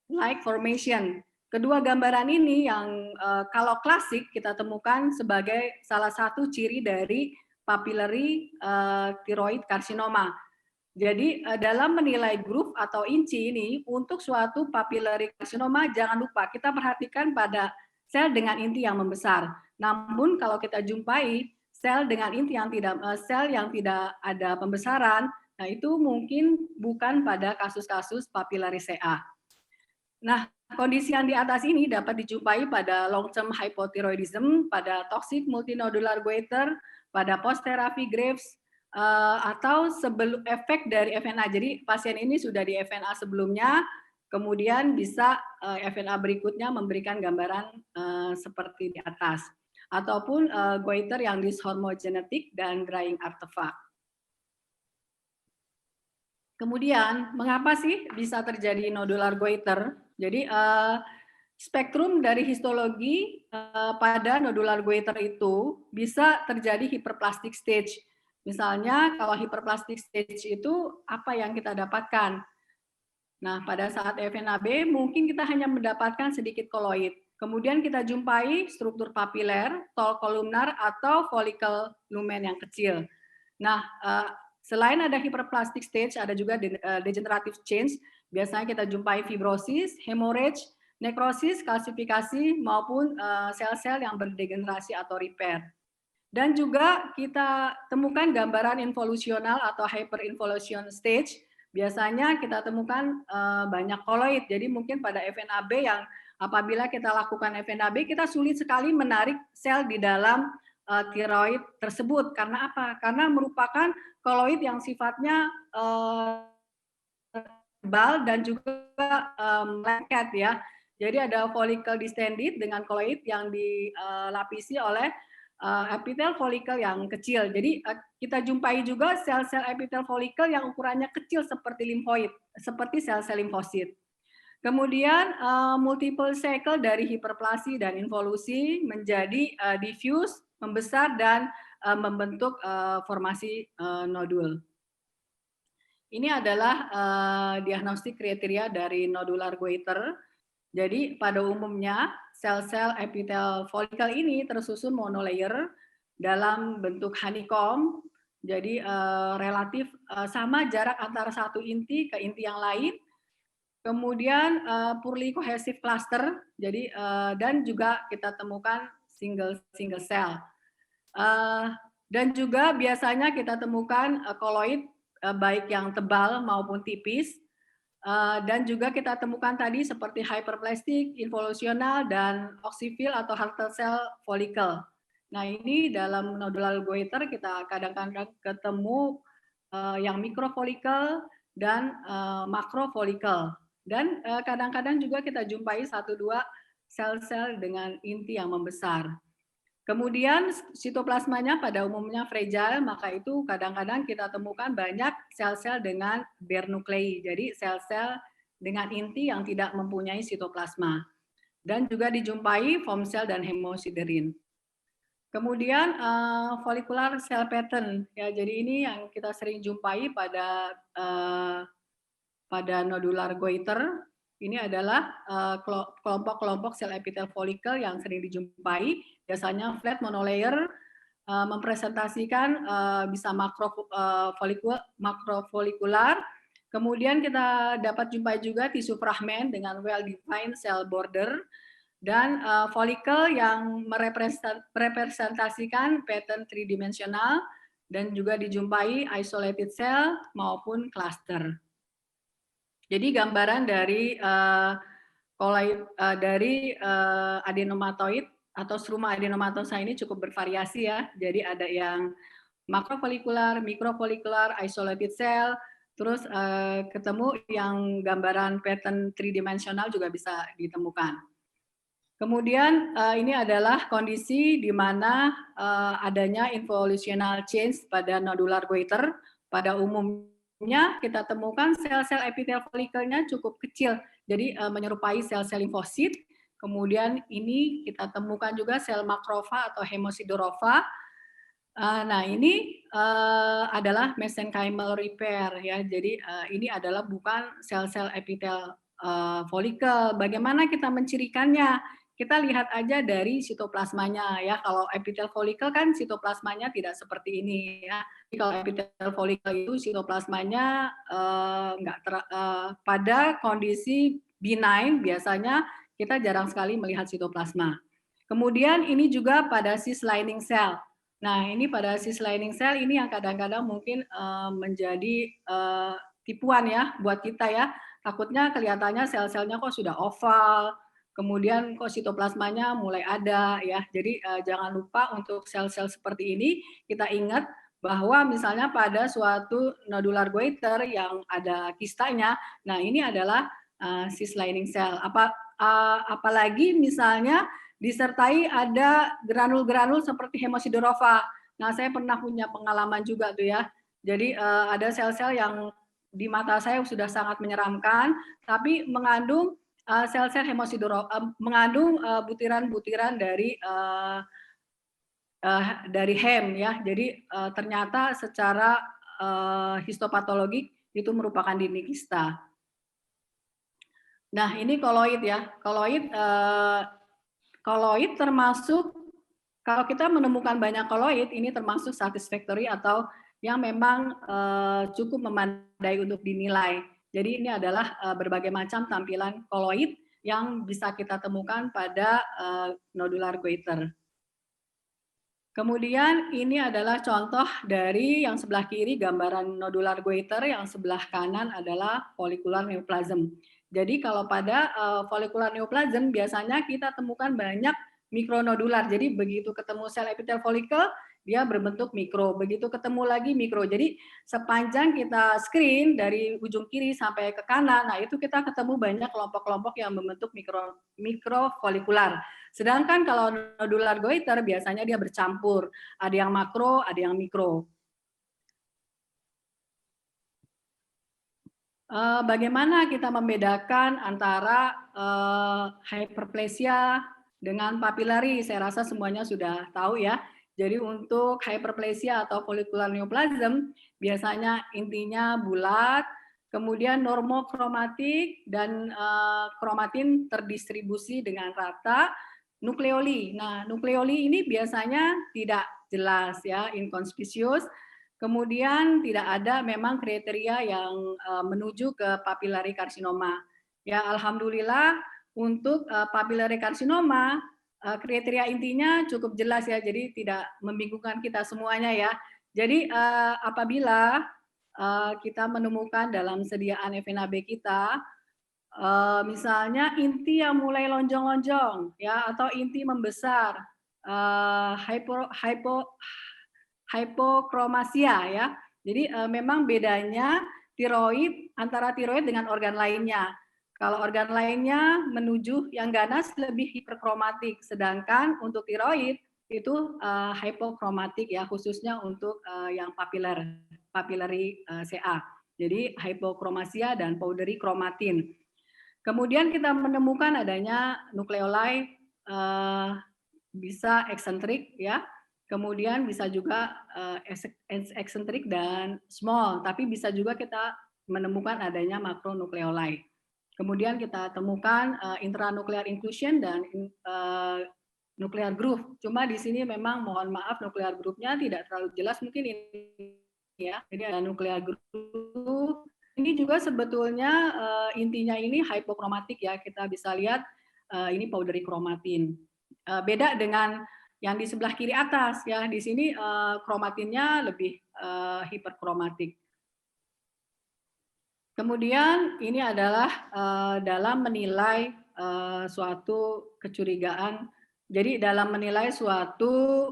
like formation. Kedua gambaran ini yang kalau klasik kita temukan sebagai salah satu ciri dari papillary thyroid carcinoma. Jadi dalam menilai groove atau inci ini untuk suatu papillary carcinoma jangan lupa kita perhatikan pada sel dengan inti yang membesar. Namun kalau kita jumpai sel dengan inti yang tidak ada pembesaran, nah itu mungkin bukan pada kasus-kasus papillary CA. Nah, kondisi yang di atas ini dapat dijumpai pada long-term hypothyroidism, pada toxic multinodular goiter, pada post-therapy Graves, atau sebelum efek dari FNA. Jadi pasien ini sudah di FNA sebelumnya, kemudian bisa FNA berikutnya memberikan gambaran seperti di atas. Ataupun goiter yang dishormogenetic dan drying artifact. Kemudian, mengapa sih bisa terjadi nodular goiter? Jadi, spektrum dari histologi pada nodular goiter itu bisa terjadi hyperplastic stage. Misalnya, kalau hyperplastic stage itu apa yang kita dapatkan? Nah, pada saat FNAB mungkin kita hanya mendapatkan sedikit koloid. Kemudian kita jumpai struktur papiler, tol kolumnar, atau folikel lumen yang kecil. Nah, selain ada hyperplastic stage, ada juga degenerative change. Biasanya kita jumpai fibrosis, hemorrhage, nekrosis, kalsifikasi, maupun sel-sel yang berdegenerasi atau repair. Dan juga kita temukan gambaran involusional atau hyperinvolution stage. Biasanya kita temukan banyak koloid. Jadi mungkin pada FNAB yang apabila kita lakukan FNAB, kita sulit sekali menarik sel di dalam tiroid tersebut. Karena apa? Karena merupakan koloid yang sifatnya tebal dan juga lengket ya. Jadi ada follicle distended dengan koloid yang dilapisi oleh epitel folikel yang kecil. Jadi kita jumpai juga sel-sel epitel folikel yang ukurannya kecil seperti limfoid, seperti sel-sel limfosit. Kemudian multiple cycle dari hiperplasi dan involusi menjadi diffuse, membesar dan membentuk formasi nodul. Ini adalah diagnostik kriteria dari nodular goiter. Jadi pada umumnya sel-sel epitel folikel ini tersusun monolayer dalam bentuk honeycomb. Jadi relatif sama jarak antara satu inti ke inti yang lain. Kemudian purely cohesive cluster. Jadi dan juga kita temukan single cell. Dan juga biasanya kita temukan koloid baik yang tebal maupun tipis. Dan juga kita temukan tadi seperti hyperplastic, involusional, dan oxyphil atau Hartle cell follicle. Nah ini dalam nodular goiter kita kadang-kadang ketemu yang mikrofollicle dan makrofollicle. Dan kadang-kadang juga kita jumpai 1-2 sel-sel dengan inti yang membesar. Kemudian sitoplasmanya pada umumnya fragile, maka itu kadang-kadang kita temukan banyak sel-sel dengan bare nuclei, jadi sel-sel dengan inti yang tidak mempunyai sitoplasma. Dan juga dijumpai foam cell dan hemosiderin. Kemudian follicular cell pattern, ya jadi ini yang kita sering jumpai pada nodular goiter. Ini adalah kelompok-kelompok sel epitel folikel yang sering dijumpai. Biasanya flat monolayer mempresentasikan bisa makrofolikular. Kemudian kita dapat jumpai juga tisu fragmen dengan well-defined cell border dan folikel yang merepresentasikan pattern tridimensional dan juga dijumpai isolated cell maupun cluster. Jadi gambaran dari adenomatoid atau struma adenomatosa ini cukup bervariasi ya. Jadi ada yang makrofolikular, mikrofolikular, isolated cell, terus ketemu yang gambaran pattern tridimensional juga bisa ditemukan. Kemudian ini adalah kondisi di mana adanya involutional change pada nodular goiter. Pada umumnya kita temukan sel-sel epitel folikelnya cukup kecil, jadi menyerupai sel-sel limfosit. Kemudian ini kita temukan juga sel makrofa atau hemosiderova. Nah ini adalah mesenchymal repair ya. Jadi ini adalah bukan sel-sel epitel folikel. Bagaimana kita mencirikannya? Kita lihat aja dari sitoplasmanya ya. Kalau epitel folikel kan sitoplasmanya tidak seperti ini ya. Jadi kalau epitel folikel itu sitoplasmanya pada kondisi benign biasanya kita jarang sekali melihat sitoplasma. Kemudian ini juga pada cis lining cell. Nah ini pada cis lining cell ini yang kadang-kadang mungkin menjadi tipuan ya buat kita ya. Takutnya kelihatannya sel-selnya kok sudah oval, kemudian kok sitoplasmanya mulai ada ya. Jadi jangan lupa untuk sel-sel seperti ini kita ingat bahwa misalnya pada suatu nodular goiter yang ada kistanya, nah ini adalah cis lining cell. Apalagi misalnya disertai ada granul-granul seperti hemosiderova. Nah saya pernah punya pengalaman juga tuh ya. Jadi ada sel-sel yang di mata saya sudah sangat menyeramkan, tapi mengandung sel-sel hemosiderova, mengandung butiran-butiran dari hem ya. Jadi ternyata secara histopatologik itu merupakan dinding kista. Nah, ini koloid ya. Koloid termasuk, kalau kita menemukan banyak koloid, ini termasuk satisfactory atau yang memang cukup memadai untuk dinilai. Jadi ini adalah berbagai macam tampilan koloid yang bisa kita temukan pada nodular goiter. Kemudian ini adalah contoh dari yang sebelah kiri gambaran nodular goiter, yang sebelah kanan adalah follicular neoplasm. Jadi kalau pada follicular neoplasm biasanya kita temukan banyak mikronodular. Jadi begitu ketemu sel epitel folikel, dia berbentuk mikro. Begitu ketemu lagi mikro. Jadi sepanjang kita screen dari ujung kiri sampai ke kanan, nah itu kita ketemu banyak kelompok-kelompok yang membentuk mikrofolikular. Sedangkan kalau nodular goiter biasanya dia bercampur, ada yang makro, ada yang mikro. Bagaimana kita membedakan antara hyperplasia dengan papillary? Saya rasa semuanya sudah tahu ya. Jadi untuk hyperplasia atau follicular neoplasm biasanya intinya bulat, kemudian normokromatik dan kromatin terdistribusi dengan rata. Nukleoli. Nah, nukleoli ini biasanya tidak jelas ya, inconspicuous. Kemudian tidak ada memang kriteria yang menuju ke papillary karsinoma. Ya, alhamdulillah untuk papillary karsinoma kriteria intinya cukup jelas ya, jadi tidak membingungkan kita semuanya ya. Jadi apabila kita menemukan dalam sediaan FNAB kita misalnya inti yang mulai lonjong-lonjong ya, atau inti membesar, hypokromasia ya. Jadi memang bedanya tiroid antara tiroid dengan organ lainnya. Kalau organ lainnya menuju yang ganas lebih hiperkromatik, sedangkan untuk tiroid itu hypokromatik ya, khususnya untuk yang papillary CA. Jadi hypokromasia dan powdery chromatin. Kemudian kita menemukan adanya nukleoli bisa eksentrik ya, kemudian bisa juga eksentrik dan small, tapi bisa juga kita menemukan adanya makronukleoli. Kemudian kita temukan intranuklear inclusion dan nuclear groove. Cuma di sini memang mohon maaf nuclear groove-nya tidak terlalu jelas mungkin ini ya. Jadi ada nuclear groove. Ini juga sebetulnya intinya ini hypokromatik ya, kita bisa lihat ini powdery chromatin. Beda dengan yang di sebelah kiri atas ya, di sini kromatinnya lebih hiperkromatik. Kemudian ini adalah dalam menilai suatu kecurigaan. Jadi dalam menilai suatu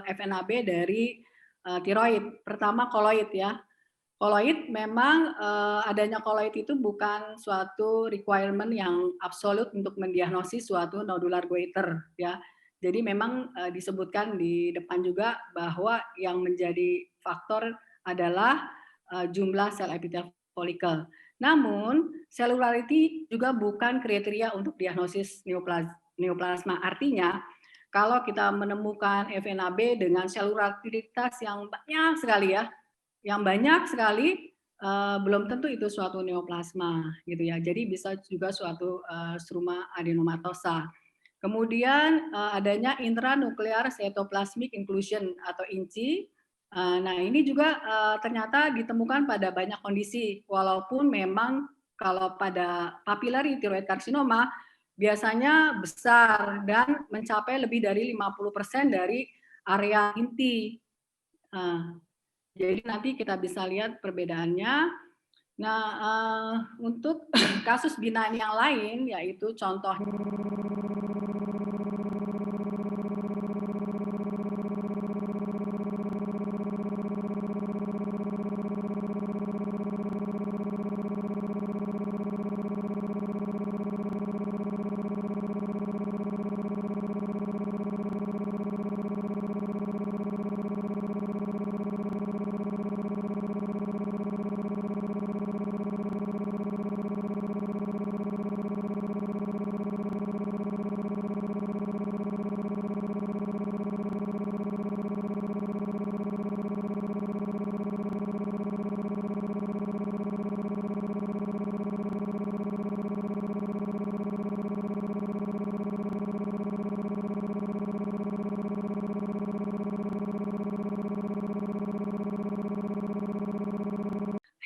FNAB dari tiroid, pertama koloid ya. Koloid memang adanya koloid itu bukan suatu requirement yang absolut untuk mendiagnosis suatu nodular goiter ya. Jadi memang disebutkan di depan juga bahwa yang menjadi faktor adalah jumlah sel epitel folikel. Namun cellularity juga bukan kriteria untuk diagnosis neoplasma. Artinya kalau kita menemukan FNAB dengan selularitas yang banyak sekali ya, yang banyak sekali belum tentu itu suatu neoplasma gitu ya. Jadi bisa juga suatu struma adenomatosa. Kemudian adanya intranuklear cytoplasmic inclusion atau INCI. Nah ini juga ternyata ditemukan pada banyak kondisi, walaupun memang kalau pada papillary thyroid carcinoma biasanya besar dan mencapai lebih dari 50% dari area inti. Jadi nanti kita bisa lihat perbedaannya. Nah, untuk kasus binaan yang lain, yaitu contohnya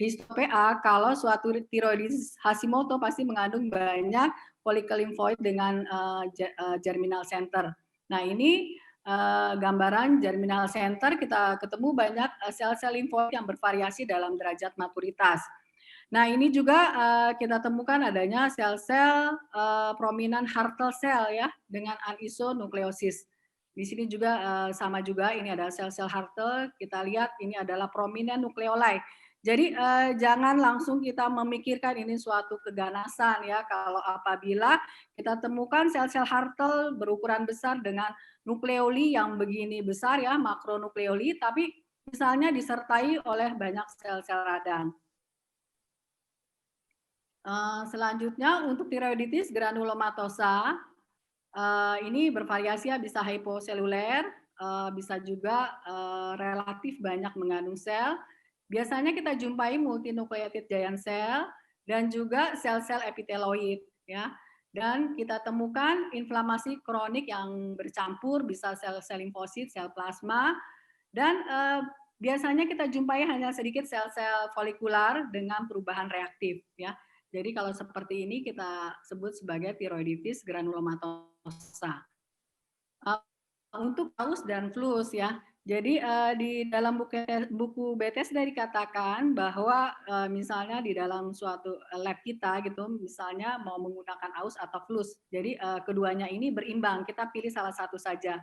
histo-PA kalau suatu tiroiditis Hashimoto pasti mengandung banyak follicle lymphoid dengan germinal center. Nah, ini gambaran germinal center, kita ketemu banyak sel-sel limfoid yang bervariasi dalam derajat maturitas. Nah, ini juga kita temukan adanya sel-sel prominent Hartle cell ya dengan anisonukleosis. Di sini juga sama juga, ini adalah sel-sel Hartle. Kita lihat ini adalah prominent nucleoli. Jadi jangan langsung kita memikirkan ini suatu keganasan ya kalau apabila kita temukan sel-sel Hartle berukuran besar dengan nukleoli yang begini besar ya, makronukleoli, tapi misalnya disertai oleh banyak sel-sel radang. Selanjutnya untuk tiroiditis granulomatosa, ini bervariasi ya, bisa hyposeluler, bisa juga relatif banyak mengandung sel. Biasanya kita jumpai multinucleated giant cell dan juga sel-sel epiteloid ya. Dan kita temukan inflamasi kronik yang bercampur, bisa sel-sel limfosit, sel plasma, dan biasanya kita jumpai hanya sedikit sel-sel folikular dengan perubahan reaktif ya. Jadi kalau seperti ini kita sebut sebagai tiroiditis granulomatosa. Untuk paus dan flus ya. Jadi di dalam buku Bethesda dikatakan bahwa misalnya di dalam suatu lab kita gitu, misalnya mau menggunakan aus atau flus. Jadi keduanya ini berimbang. Kita pilih salah satu saja.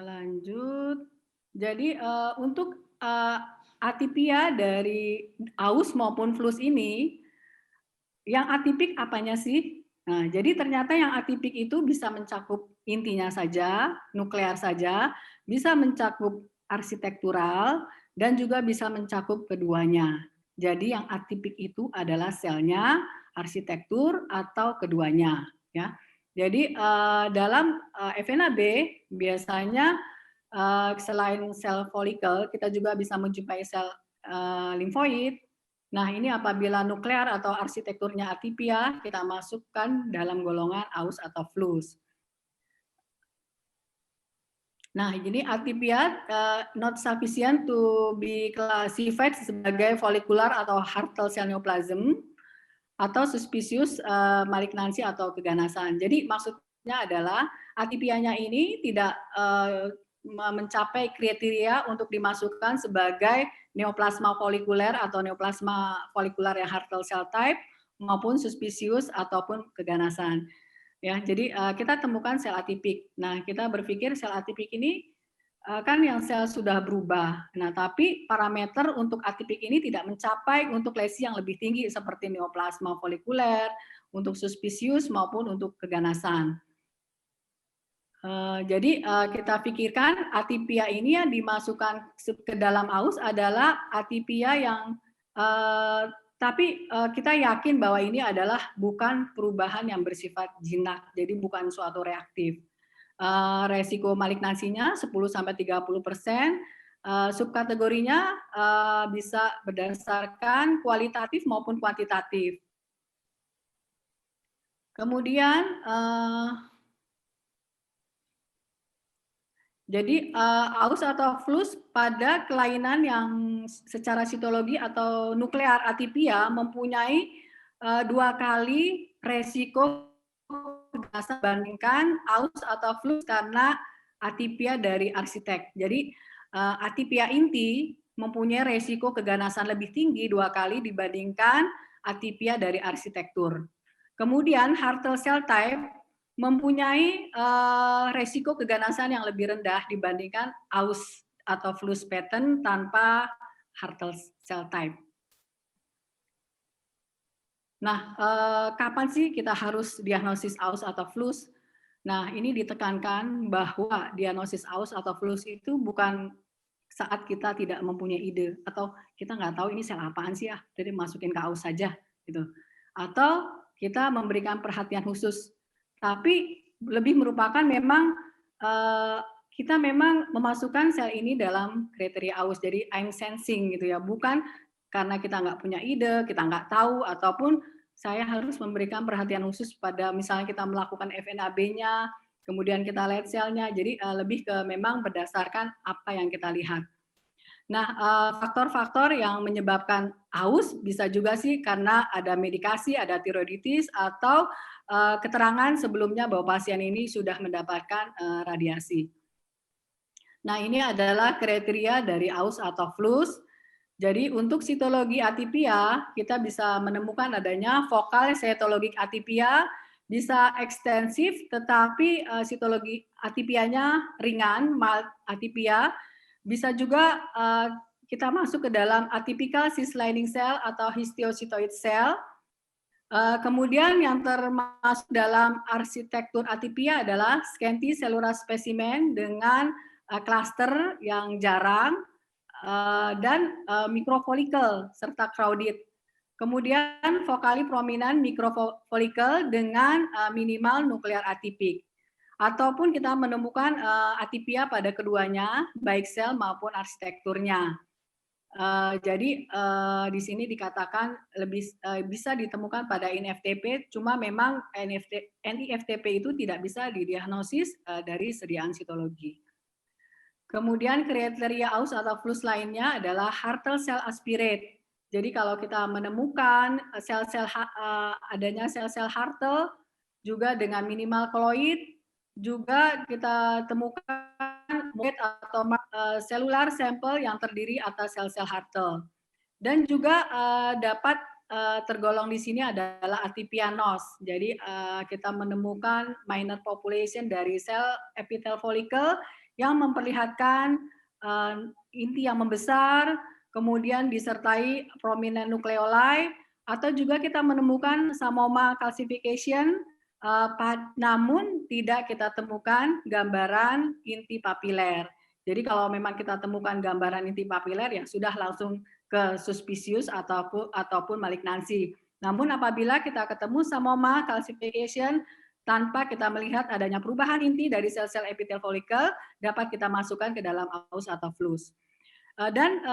Lanjut. Jadi untuk atipia dari aus maupun flus ini, yang atipik apanya sih? Nah, jadi ternyata yang atipik itu bisa mencakup intinya saja, nuklear saja, bisa mencakup arsitektural, dan juga bisa mencakup keduanya. Jadi yang atipik itu adalah selnya, arsitektur, atau keduanya. Ya. Jadi dalam FNAB biasanya selain sel folikel, kita juga bisa menjumpai sel limfoid. Nah, ini apabila nuklear atau arsitekturnya atipia, kita masukkan dalam golongan aus atau flus. Nah, ini atipia not sufficient to be classified sebagai follicular atau Hartle cell neoplasm atau suspicious malignancy atau keganasan. Jadi maksudnya adalah atipianya ini tidak mencapai kriteria untuk dimasukkan sebagai neoplasma folikuler atau neoplasma folikuler yang Hartle cell type maupun suspicious ataupun keganasan. Ya, jadi kita temukan sel atipik. Nah, kita berpikir sel atipik ini kan yang sel sudah berubah. Nah, tapi parameter untuk atipik ini tidak mencapai untuk lesi yang lebih tinggi seperti neoplasma folikuler, untuk suspicious maupun untuk keganasan. Jadi kita pikirkan atipia ini yang dimasukkan ke dalam aus adalah atipia yang tapi kita yakin bahwa ini adalah bukan perubahan yang bersifat jinak, jadi bukan suatu reaktif. Resiko malignansinya 10-30%, subkategorinya bisa berdasarkan kualitatif maupun kuantitatif. Kemudian jadi aus atau flus pada kelainan yang secara sitologi atau nuklear atipia mempunyai 2 kali resiko keganasan dibandingkan aus atau flus karena atipia dari arsitek. Jadi atipia inti mempunyai resiko keganasan lebih tinggi 2 kali dibandingkan atipia dari arsitektur. Kemudian Hartle cell type mempunyai resiko keganasan yang lebih rendah dibandingkan aus atau flus pattern tanpa Hartle cell type. Nah, kapan sih kita harus diagnosis aus atau flus? Nah, ini ditekankan bahwa diagnosis aus atau flus itu bukan saat kita tidak mempunyai ide atau kita nggak tahu ini sel apaan sih ya, jadi masukin ke aus saja gitu. Atau kita memberikan perhatian khusus. Tapi lebih merupakan memang kita memang memasukkan sel ini dalam kriteria aus. Jadi I'm sensing gitu ya, bukan karena kita nggak punya ide, kita nggak tahu, ataupun saya harus memberikan perhatian khusus pada misalnya kita melakukan FNAB-nya, kemudian kita lihat selnya. Jadi lebih ke memang berdasarkan apa yang kita lihat. Nah, faktor-faktor yang menyebabkan aus bisa juga sih karena ada medikasi, ada tiroiditis, atau keterangan sebelumnya bahwa pasien ini sudah mendapatkan radiasi. Nah, ini adalah kriteria dari aus atau flus. Jadi untuk sitologi atipia, kita bisa menemukan adanya vokal sitologik atipia, bisa ekstensif, tetapi sitologi atipianya ringan, mild atipia. Bisa juga kita masuk ke dalam atypical cis lining cell atau histiocytoid cell. Kemudian yang termasuk dalam arsitektur atipia adalah scanty cellular specimen dengan cluster yang jarang, dan mikrofolikel serta crowded. Kemudian vokali prominan mikrofolikel dengan minimal nuklear atipik. Ataupun kita menemukan atipia pada keduanya, baik sel maupun arsitekturnya. Jadi di sini dikatakan lebih bisa ditemukan pada NIFTP, cuma memang NIFTP itu tidak bisa didiagnosis dari sediaan sitologi. Kemudian kriteria aus atau flus lainnya adalah Hartle cell aspirate. Jadi kalau kita menemukan sel-sel adanya sel-sel Hartle juga dengan minimal koloid, juga kita temukan moed atau selular sampel yang terdiri atas sel-sel Hartle. Dan juga dapat tergolong di sini adalah atipia NOS. Jadi kita menemukan minor population dari sel epithel follicle yang memperlihatkan inti yang membesar, kemudian disertai prominent nucleoli, atau juga kita menemukan samoma calcification, namun tidak kita temukan gambaran inti papiler. Jadi kalau memang kita temukan gambaran inti papiler, ya sudah langsung ke suspicious ataupun malignansi. Namun apabila kita ketemu samoma calcification tanpa kita melihat adanya perubahan inti dari sel-sel epithel follicle, dapat kita masukkan ke dalam aus atau flus. Dan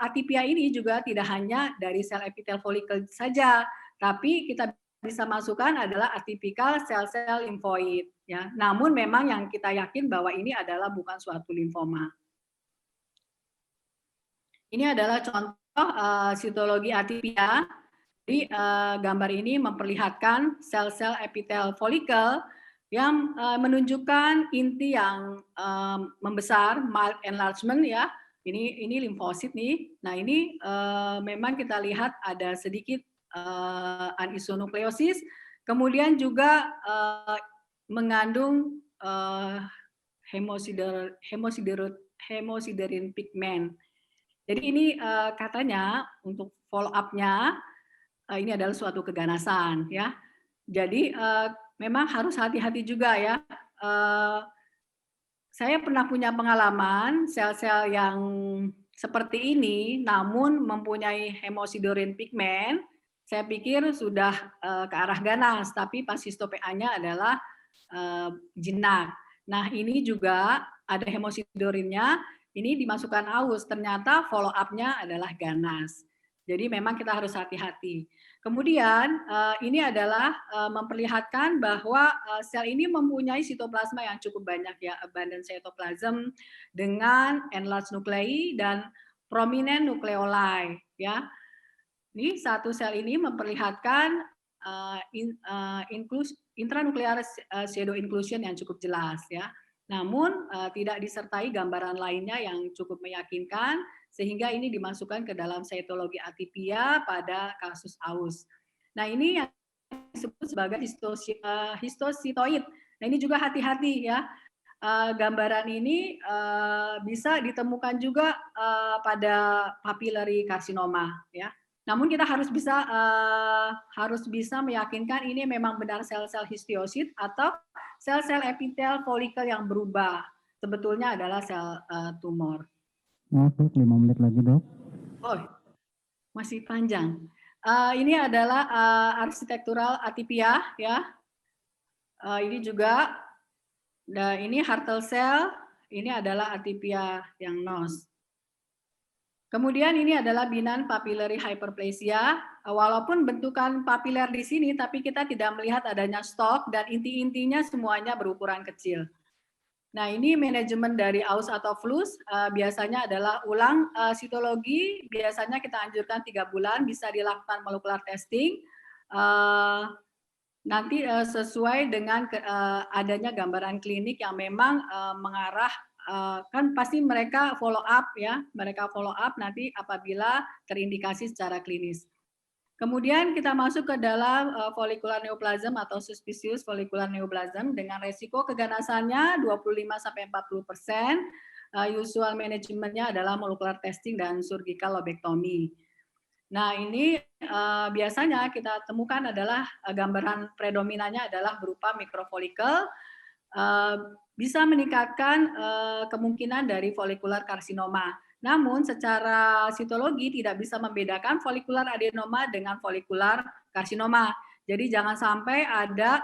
atipia ini juga tidak hanya dari sel epithel follicle saja, tapi kita bisa masukkan adalah atipikal sel-sel limfoid. Ya. Namun memang yang kita yakin bahwa ini adalah bukan suatu limfoma. Ini adalah contoh sitologi atipia. Jadi gambar ini memperlihatkan sel-sel epithel follicle yang menunjukkan inti yang membesar, mild enlargement ya. Ini limfosit nih. Nah ini memang kita lihat ada sedikit anisonukleosis, kemudian juga mengandung hemosiderin pigment. Jadi ini katanya untuk follow up-nya ini adalah suatu keganasan ya. Jadi memang harus hati-hati juga ya. Saya pernah punya pengalaman sel-sel yang seperti ini, namun mempunyai hemosiderin pigment. Saya pikir sudah ke arah ganas, tapi pas histo-PA-nya adalah jinak. Nah ini juga ada hemosidorinnya. Ini dimasukkan aus, ternyata follow up-nya adalah ganas. Jadi memang kita harus hati-hati. Kemudian ini adalah memperlihatkan bahwa sel ini mempunyai sitoplasma yang cukup banyak ya, abundant cytoplasm dengan enlarged nuclei dan prominent nucleoli ya. Ini satu sel ini memperlihatkan intranuclear shadow inclusion yang cukup jelas ya. Namun tidak disertai gambaran lainnya yang cukup meyakinkan, sehingga ini dimasukkan ke dalam cytologi atipia pada kasus aus. Nah ini yang disebut sebagai histositoid. Nah ini juga hati-hati ya. Gambaran ini bisa ditemukan juga pada papillary carcinoma ya. Namun kita harus bisa meyakinkan ini memang benar sel-sel histiosit atau sel-sel epithel follicle yang berubah. Sebetulnya adalah sel tumor. Maaf, 5 menit lagi, Dok. Oh, masih panjang. Ini adalah arsitektural atipia ya. Ini juga, nah ini Hartle cell, ini adalah atipia yang NOS. Kemudian ini adalah binan papillary hyperplasia. Walaupun bentukan papiler di sini, tapi kita tidak melihat adanya stalk dan inti-intinya semuanya berukuran kecil. Nah, ini manajemen dari aus atau flus biasanya adalah ulang sitologi, biasanya kita anjurkan 3 bulan, bisa dilakukan molecular testing, nanti sesuai dengan adanya gambaran klinik yang memang mengarah, kan pasti mereka follow up ya, mereka follow up nanti apabila terindikasi secara klinis. Kemudian kita masuk ke dalam follicular neoplasm atau suspicious follicular neoplasm dengan resiko keganasannya 25-40%. Usual manajemennya adalah molecular testing dan surgical lobectomy. Nah, ini biasanya kita temukan adalah gambaran predominannya adalah berupa mikrofolikel, bisa meningkatkan kemungkinan dari follicular karsinoma. Namun secara sitologi tidak bisa membedakan follicular adenoma dengan follicular karsinoma. Jadi jangan sampai ada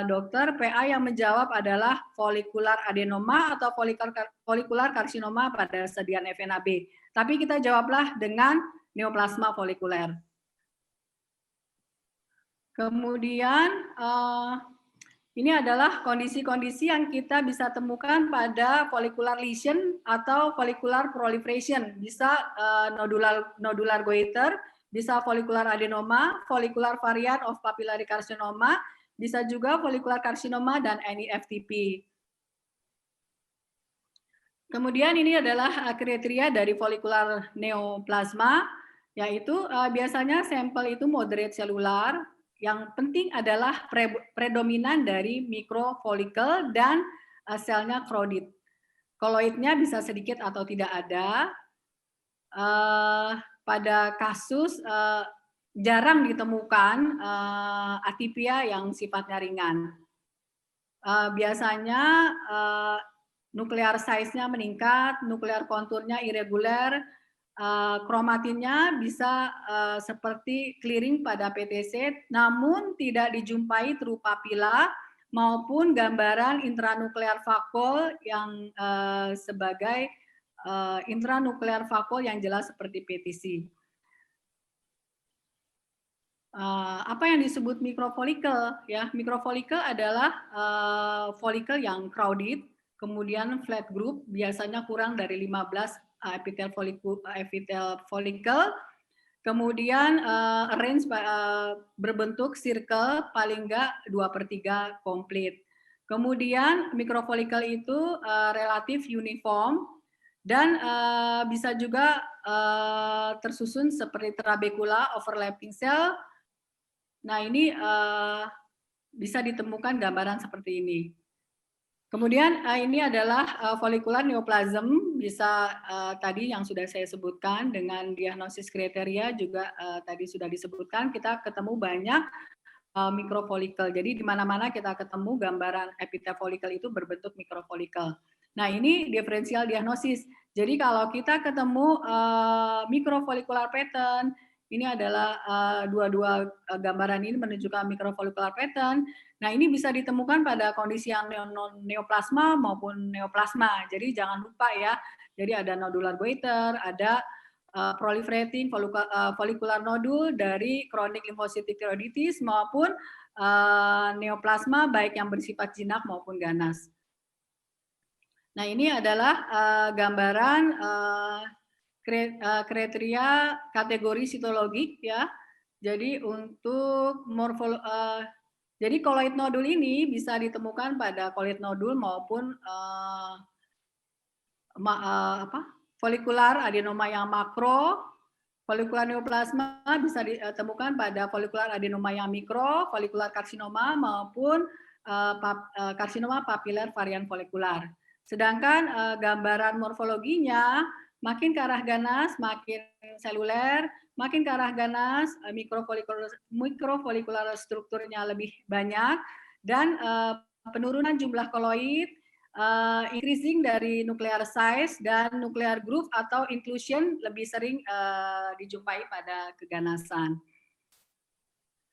dokter PA yang menjawab adalah follicular adenoma atau follicular karsinoma pada sediaan FNAB. Tapi kita jawablah dengan neoplasma folikuler. Kemudian ini adalah kondisi-kondisi yang kita bisa temukan pada follicular lesion atau follicular proliferation. Bisa nodular goiter, bisa follicular adenoma, follicular variant of papillary carcinoma, bisa juga follicular carcinoma dan NEFTP. Kemudian ini adalah kriteria dari follicular neoplasma, yaitu biasanya sampel itu moderate selular. Yang penting adalah predominan dari mikrofolikel dan selnya crowded. Koloidnya bisa sedikit atau tidak ada. Pada kasus jarang ditemukan atipia yang sifatnya ringan. Biasanya nuklear size-nya meningkat, nuklear konturnya irregular, kromatinnya bisa seperti clearing pada PTC, namun tidak dijumpai true papilla maupun gambaran intranuklear vakul yang sebagai intranuklear vakul yang jelas seperti PTC. Apa yang disebut mikrofolikel? Ya, mikrofolikel adalah folikel yang crowded, kemudian flat group, biasanya kurang dari 15 epithel follicle, kemudian arrange berbentuk circle paling enggak 2/3 komplit. Kemudian mikrofolikel itu relatif uniform dan bisa juga tersusun seperti trabecula overlapping cell. Nah, ini bisa ditemukan gambaran seperti ini. Kemudian ini adalah follicular neoplasm, bisa tadi yang sudah saya sebutkan dengan diagnosis kriteria juga tadi sudah disebutkan, kita ketemu banyak mikrofolikel. Jadi di mana-mana kita ketemu gambaran epithel follicle itu berbentuk mikrofolikel. Nah, ini diferensial diagnosis. Jadi kalau kita ketemu microfollicular pattern, ini adalah dua-dua gambaran ini menunjukkan microfollicular pattern. Nah, ini bisa ditemukan pada kondisi yang neoplasma maupun neoplasma. Jadi jangan lupa ya. Jadi ada nodular goiter, ada proliferating follicular nodule dari chronic lymphocytic thyroiditis maupun neoplasma baik yang bersifat jinak maupun ganas. Nah, ini adalah gambaran kriteria kategori sitologik ya. Jadi untuk jadi koloid nodul ini bisa ditemukan pada koloid nodul maupun folikular adenoma yang makro, folikular neoplasma bisa ditemukan pada folikular adenoma yang mikro, folikular karsinoma maupun karsinoma papiler varian folikular. Sedangkan gambaran morfologinya makin ke arah ganas, makin seluler, makin ke arah ganas, mikrofolikular strukturnya lebih banyak, dan penurunan jumlah koloid, increasing dari nuclear size dan nuclear group atau inclusion lebih sering dijumpai pada keganasan.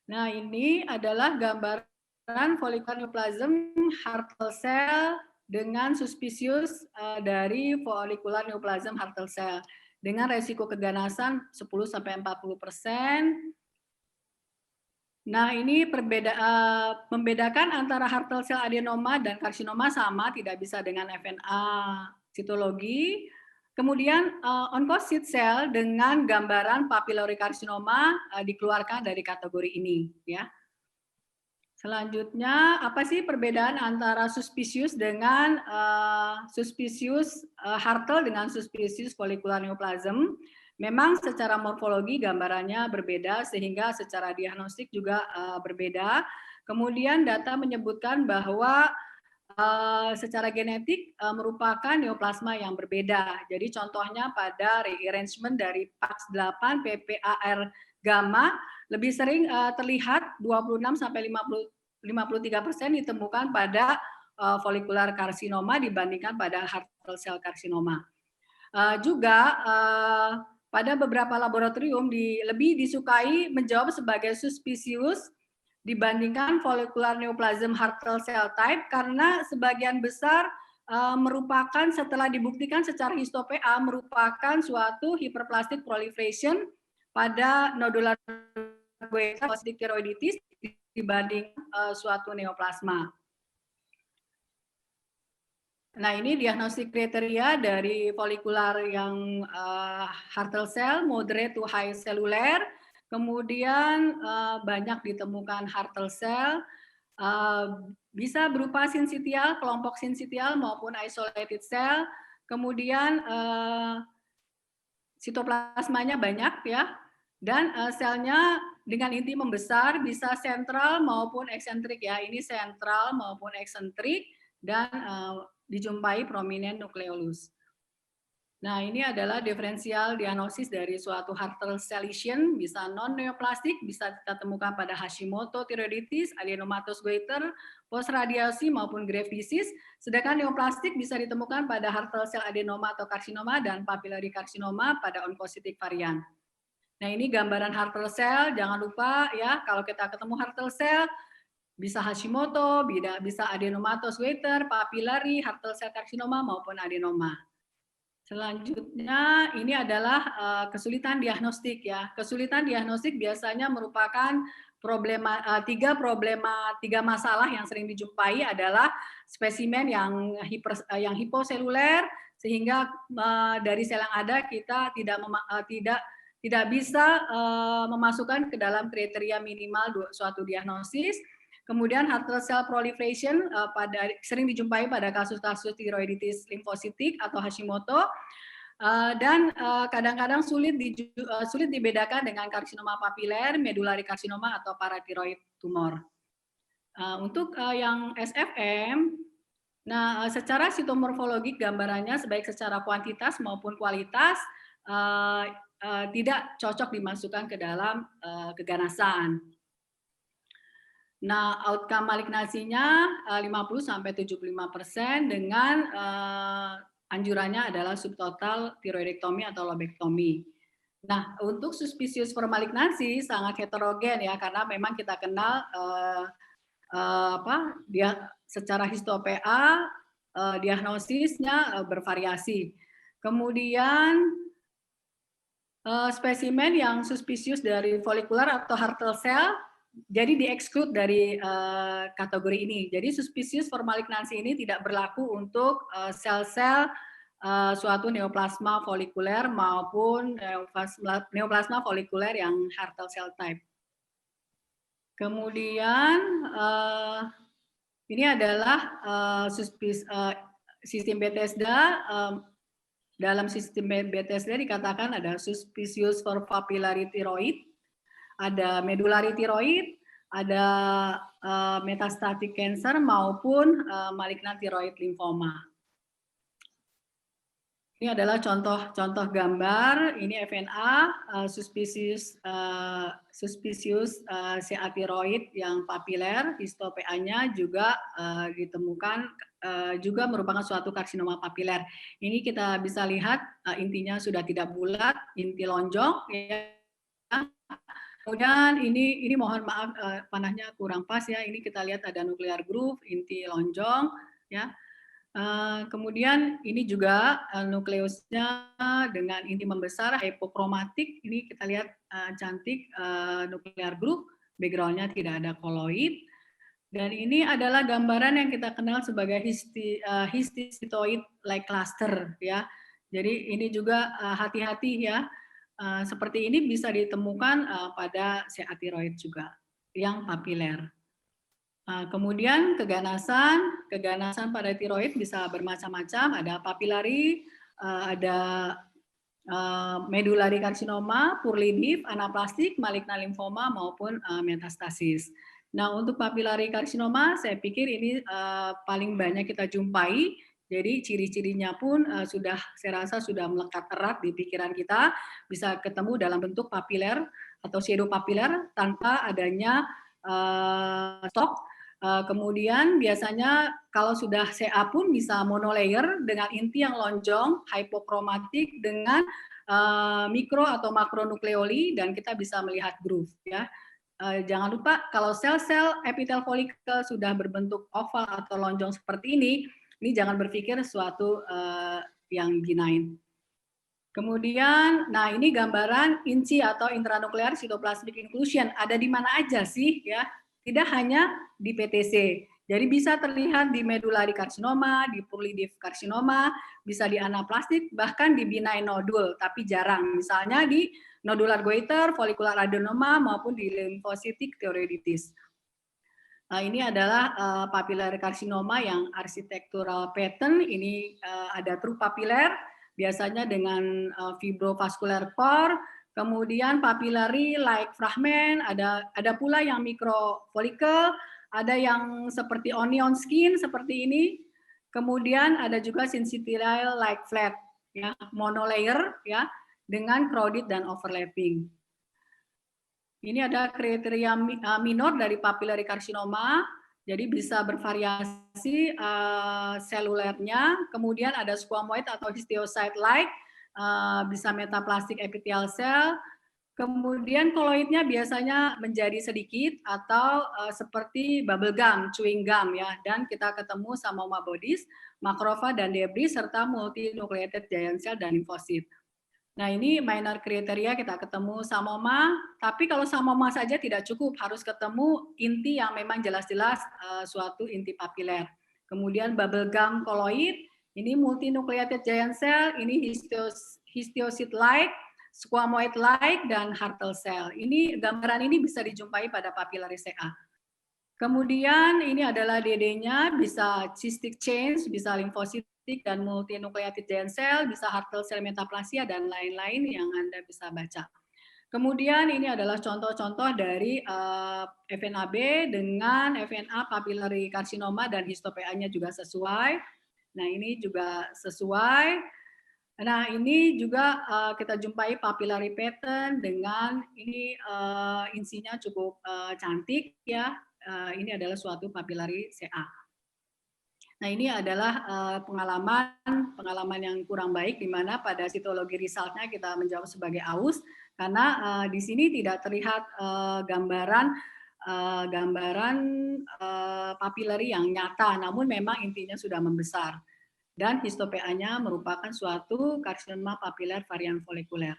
Nah, ini adalah gambaran follicular neoplasm Hartle cell dengan suspicious dari follicular neoplasm Hartle cell dengan resiko keganasan 10-40%. Nah, ini membedakan antara Hartle cell adenoma dan karsinoma sama, tidak bisa dengan FNA sitologi. Kemudian oncocyte cell dengan gambaran papillary karsinoma dikeluarkan dari kategori ini, ya. Selanjutnya, apa sih perbedaan antara suspicious dengan suspicious Hartle dengan suspicious follicular neoplasm? Memang secara morfologi gambarannya berbeda sehingga secara diagnostik juga berbeda. Kemudian data menyebutkan bahwa secara genetik merupakan neoplasma yang berbeda. Jadi contohnya pada rearrangement dari PAX8 PPAR gamma lebih sering terlihat 26 sampai 53% ditemukan pada follicular karsinoma dibandingkan pada Hartle cell karsinoma. Juga pada beberapa laboratorium lebih disukai menjawab sebagai suspicious dibandingkan follicular neoplasm Hartle cell type karena sebagian besar merupakan setelah dibuktikan secara histo-PA merupakan suatu hyperplastic proliferation pada nodular goiter thyroiditis dibanding suatu neoplasma. Nah, ini diagnostik kriteria dari folikular yang Hartle cell, moderate to high cellular, kemudian banyak ditemukan Hartle cell, bisa berupa sinsitial, kelompok sinsitial maupun isolated cell, kemudian sitoplasmanya banyak ya, dan selnya dengan inti membesar bisa sentral maupun eksentrik ya, ini sentral maupun eksentrik dan dijumpai prominent nucleolus. Nah, ini adalah diferensial diagnosis dari suatu Hartle cell lesion, bisa non-neoplastik, bisa kita temukan pada Hashimoto thyroiditis, adenomatous goiter, post-radiasi maupun grave disease, sedangkan neoplastik bisa ditemukan pada Hartle cell adenoma atau karsinoma dan papillary karsinoma pada oncocytic varian. Nah, ini gambaran Hartle cell, jangan lupa ya, kalau kita ketemu Hartle cell, bisa Hashimoto, bisa adenomatous goiter, papillary, Hartle cell karsinoma maupun adenoma. Selanjutnya ini adalah kesulitan diagnostik ya. Kesulitan diagnostik biasanya merupakan tiga masalah yang sering dijumpai adalah spesimen yang hiposeluler sehingga dari sel yang ada kita tidak bisa memasukkan ke dalam kriteria minimal suatu diagnosis. Kemudian Hartle cell proliferation sering dijumpai pada kasus-kasus tiroiditis limfositik atau Hashimoto, dan kadang-kadang sulit dibedakan dengan karsinoma papiler, medulari karsinoma atau paratiroid tumor. Untuk yang SFM, nah secara sitomorfologik gambarannya baik secara kuantitas maupun kualitas tidak cocok dimasukkan ke dalam keganasan. Nah, outcome malignasinya 50-75% dengan anjurannya adalah subtotal tiroidektomi atau lobektomi. Nah, untuk suspicious for malignansi sangat heterogen ya, karena memang kita kenal dia secara histo-PA diagnosisnya bervariasi. Kemudian spesimen yang suspicious dari folikular atau Hartle cell jadi di-exclude dari kategori ini. Jadi suspicious for malignancy ini tidak berlaku untuk sel-sel suatu neoplasma folikuler maupun neoplasma folikuler yang Hartle cell type. Kemudian ini adalah sistem Bethesda. Dalam sistem Bethesda dikatakan ada suspicious for papillary thyroid, ada medullary thyroid, ada metastatic cancer maupun malignant thyroid lymphoma. Ini adalah contoh gambar. Ini FNA suspicious CA thyroid yang papiler, histo-PA-nya juga ditemukan juga merupakan suatu karsinoma papiler. Ini kita bisa lihat intinya sudah tidak bulat, inti lonjong. Ya. Kemudian ini mohon maaf panahnya kurang pas ya. Ini kita lihat ada nuclear groove, inti lonjong ya. Kemudian ini juga nukleusnya dengan inti membesar, hypokromatik. Ini kita lihat cantik nuclear groove. background-nya tidak ada koloid. Dan ini adalah gambaran yang kita kenal sebagai histiocytoid-like cluster ya. Jadi ini juga hati-hati ya. Seperti ini bisa ditemukan pada CA tiroid juga yang papiler. Kemudian keganasan pada tiroid bisa bermacam-macam, ada papilari, ada medulari karsinoma, purlidif, anaplastik, maligna limfoma maupun metastasis. Nah, untuk papilari karsinoma saya pikir ini paling banyak kita jumpai. Jadi ciri-cirinya pun saya rasa sudah melekat erat di pikiran kita, bisa ketemu dalam bentuk papiler atau pseudopapiler tanpa adanya stok. Kemudian biasanya kalau sudah CA pun bisa monolayer dengan inti yang lonjong, hypokromatik dengan mikro atau makronukleoli dan kita bisa melihat groove ya. Jangan lupa kalau sel-sel epitel folikel sudah berbentuk oval atau lonjong seperti ini jangan berpikir sesuatu yang benign. Kemudian, nah ini gambaran INCI atau intranuklear cytoplasmic inclusion. Ada di mana aja sih ya? Tidak hanya di PTC. Jadi bisa terlihat di medulari karsinoma, di purlidif karsinoma, bisa di anaplastik, bahkan di benign nodul, tapi jarang. Misalnya di nodular goiter, follicular adenoma, maupun di lymphocytic thyroiditis. Nah, ini adalah papillary karsinoma yang arsitektural pattern. Ini ada true papiler, biasanya dengan fibrovascular core, kemudian papillary like fragment, ada pula yang microfolicle, ada yang seperti onion skin seperti ini, kemudian ada juga syncytial like flat, ya, monolayer, ya, dengan crowded dan overlapping. Ini ada kriteria minor dari papillary karsinoma, jadi bisa bervariasi selulernya, kemudian ada squamoid atau histiocyte-like, bisa metaplastik epithelial cell, kemudian koloidnya biasanya menjadi sedikit atau seperti bubble gum, chewing gum ya, dan kita ketemu samoma bodies, makrofag dan debris serta multinucleated giant cell dan limfosit. Nah, ini minor kriteria kita ketemu samoma, tapi kalau samoma saja tidak cukup, harus ketemu inti yang memang jelas-jelas suatu inti papiler. Kemudian bubble gum koloid, ini multinucleated giant cell, ini histiocyte-like, squamoid-like, dan Hartle cell. Ini gambaran ini bisa dijumpai pada papillary CA. Kemudian ini adalah DD-nya, bisa cystic change, bisa limfosit dan multinucleated giant cell, bisa Hartle cell metaplasia, dan lain-lain yang Anda bisa baca. Kemudian ini adalah contoh-contoh dari FNAB dengan FNA papillary carcinoma dan histopea-nya juga sesuai. Nah, ini juga sesuai. Nah, ini juga kita jumpai papillary pattern dengan ini insinya cukup cantik ya. Ini adalah suatu papillary CA. Nah, ini adalah pengalaman yang kurang baik, di mana pada sitologi resultnya kita menjawab sebagai aus, karena di sini tidak terlihat gambaran papillary yang nyata, namun memang intinya sudah membesar. Dan histopea-nya merupakan suatu karsinoma papiller varian folikuler.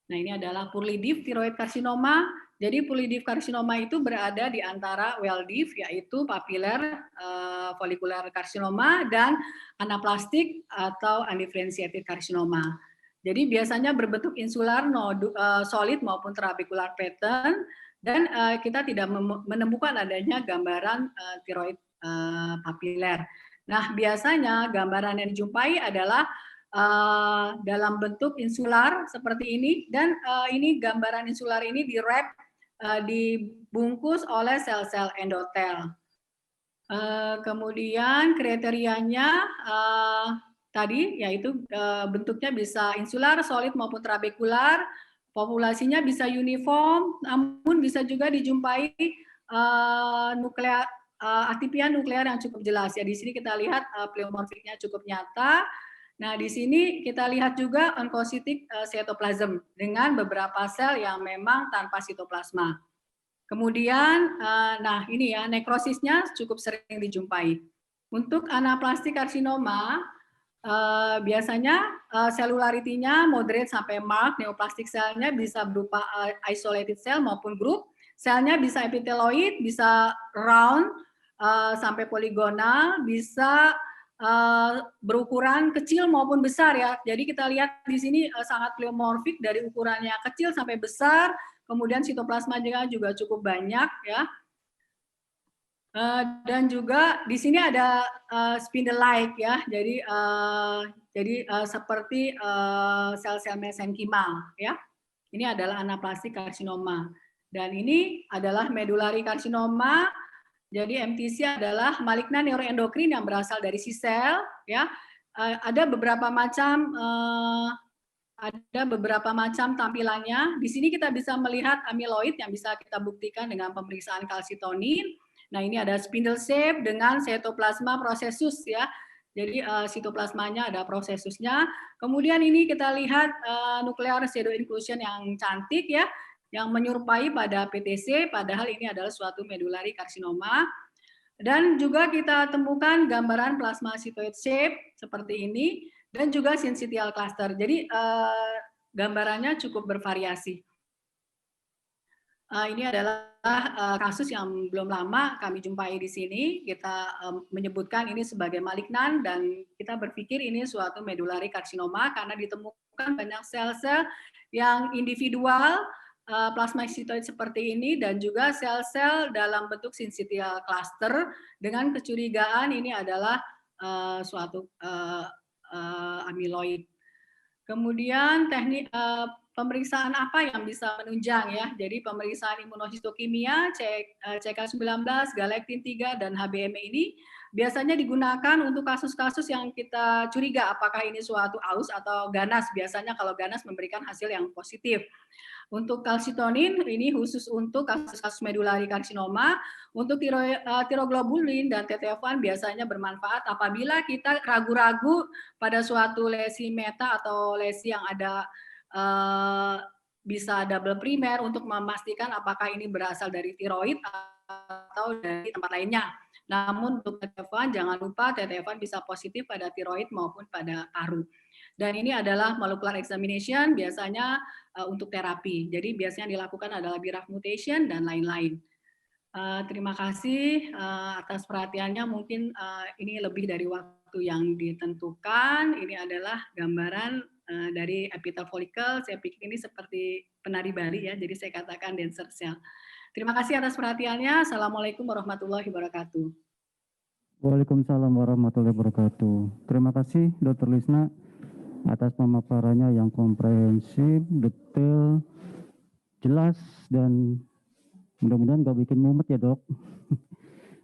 Nah, ini adalah purlidif thyroid karsinoma. Jadi purlidif karsinoma itu berada di antara well-diff, yaitu papiller folikuler karsinoma, dan anaplastik atau undifferentiated karsinoma. Jadi biasanya berbentuk insular, solid maupun trabecular pattern, dan kita tidak menemukan adanya gambaran thyroid papiller. Nah, biasanya gambaran yang dijumpai adalah dalam bentuk insular seperti ini, dan ini gambaran insular ini di-wrap, dibungkus oleh sel-sel endotel. Kemudian kriterianya tadi yaitu bentuknya bisa insular, solid maupun trabekular, populasinya bisa uniform, namun bisa juga dijumpai atipia nuklear yang cukup jelas. Ya, di sini kita lihat pleomorfiknya cukup nyata. Nah, di sini kita lihat juga oncocytic cytoplasm dengan beberapa sel yang memang tanpa sitoplasma. Kemudian, nah ini ya, nekrosisnya cukup sering dijumpai. Untuk anaplastik karsinoma, biasanya selularity-nya moderate sampai marked, neoplastik selnya bisa berupa isolated cell maupun group, Selnya bisa epiteloid, bisa round sampai poligonal, bisa berukuran kecil maupun besar ya. Jadi kita lihat di sini sangat pleomorfik dari ukurannya kecil sampai besar. Kemudian sitoplasma juga cukup banyak ya. Dan juga di sini ada spindle-like ya, jadi seperti sel-sel mesenkimal ya. Ini adalah anaplastik karsinoma dan ini adalah medullary karsinoma. Jadi MTC adalah malignan neuroendokrin yang berasal dari si sel ya. Ada beberapa macam tampilannya. Di sini kita bisa melihat amiloid yang bisa kita buktikan dengan pemeriksaan kalsitonin. Nah, ini ada spindle shape dengan cytoplasma processus ya. Jadi sitoplasmanya ada prosesusnya. Kemudian ini kita lihat nuclear pseudo inclusion yang cantik ya, yang menyerupai pada PTC, padahal ini adalah suatu medullary karsinoma. Dan juga kita temukan gambaran plasmacytoid shape seperti ini, dan juga syncytial cluster. Jadi gambarannya cukup bervariasi. Ini adalah kasus yang belum lama kami jumpai di sini. Kita menyebutkan ini sebagai malignan dan kita berpikir ini suatu medullary karsinoma karena ditemukan banyak sel-sel yang individual plasmacytoid seperti ini dan juga sel-sel dalam bentuk syncytial cluster dengan kecurigaan ini adalah suatu amyloid. Kemudian teknik pemeriksaan apa yang bisa menunjang ya? Jadi pemeriksaan imunohistokimia, CK19, galaktin 3 dan HbM ini biasanya digunakan untuk kasus-kasus yang kita curiga apakah ini suatu aus atau ganas. Biasanya kalau ganas memberikan hasil yang positif. Untuk kalsitonin ini khusus untuk kasus-kasus medullary karsinoma. Untuk tiroglobulin dan TTF1 biasanya bermanfaat apabila kita ragu-ragu pada suatu lesi meta atau lesi yang ada bisa double primer untuk memastikan apakah ini berasal dari tiroid atau dari tempat lainnya. Namun untuk TTF1 jangan lupa TTF1 bisa positif pada tiroid maupun pada paru. Dan ini adalah molecular examination biasanya untuk terapi. Jadi biasanya dilakukan adalah BRAF mutation dan lain-lain. Terima kasih atas perhatiannya. Mungkin ini lebih dari waktu yang ditentukan. Ini adalah gambaran dari epitel follicle. Saya pikir ini seperti penari Bali ya. Jadi saya katakan dancer cell. Terima kasih atas perhatiannya. Assalamualaikum warahmatullahi wabarakatuh. Waalaikumsalam warahmatullahi wabarakatuh. Terima kasih Dr. Lisna atas pemaparannya yang komprehensif, detail, jelas, dan mudah-mudahan nggak bikin mumet ya dok.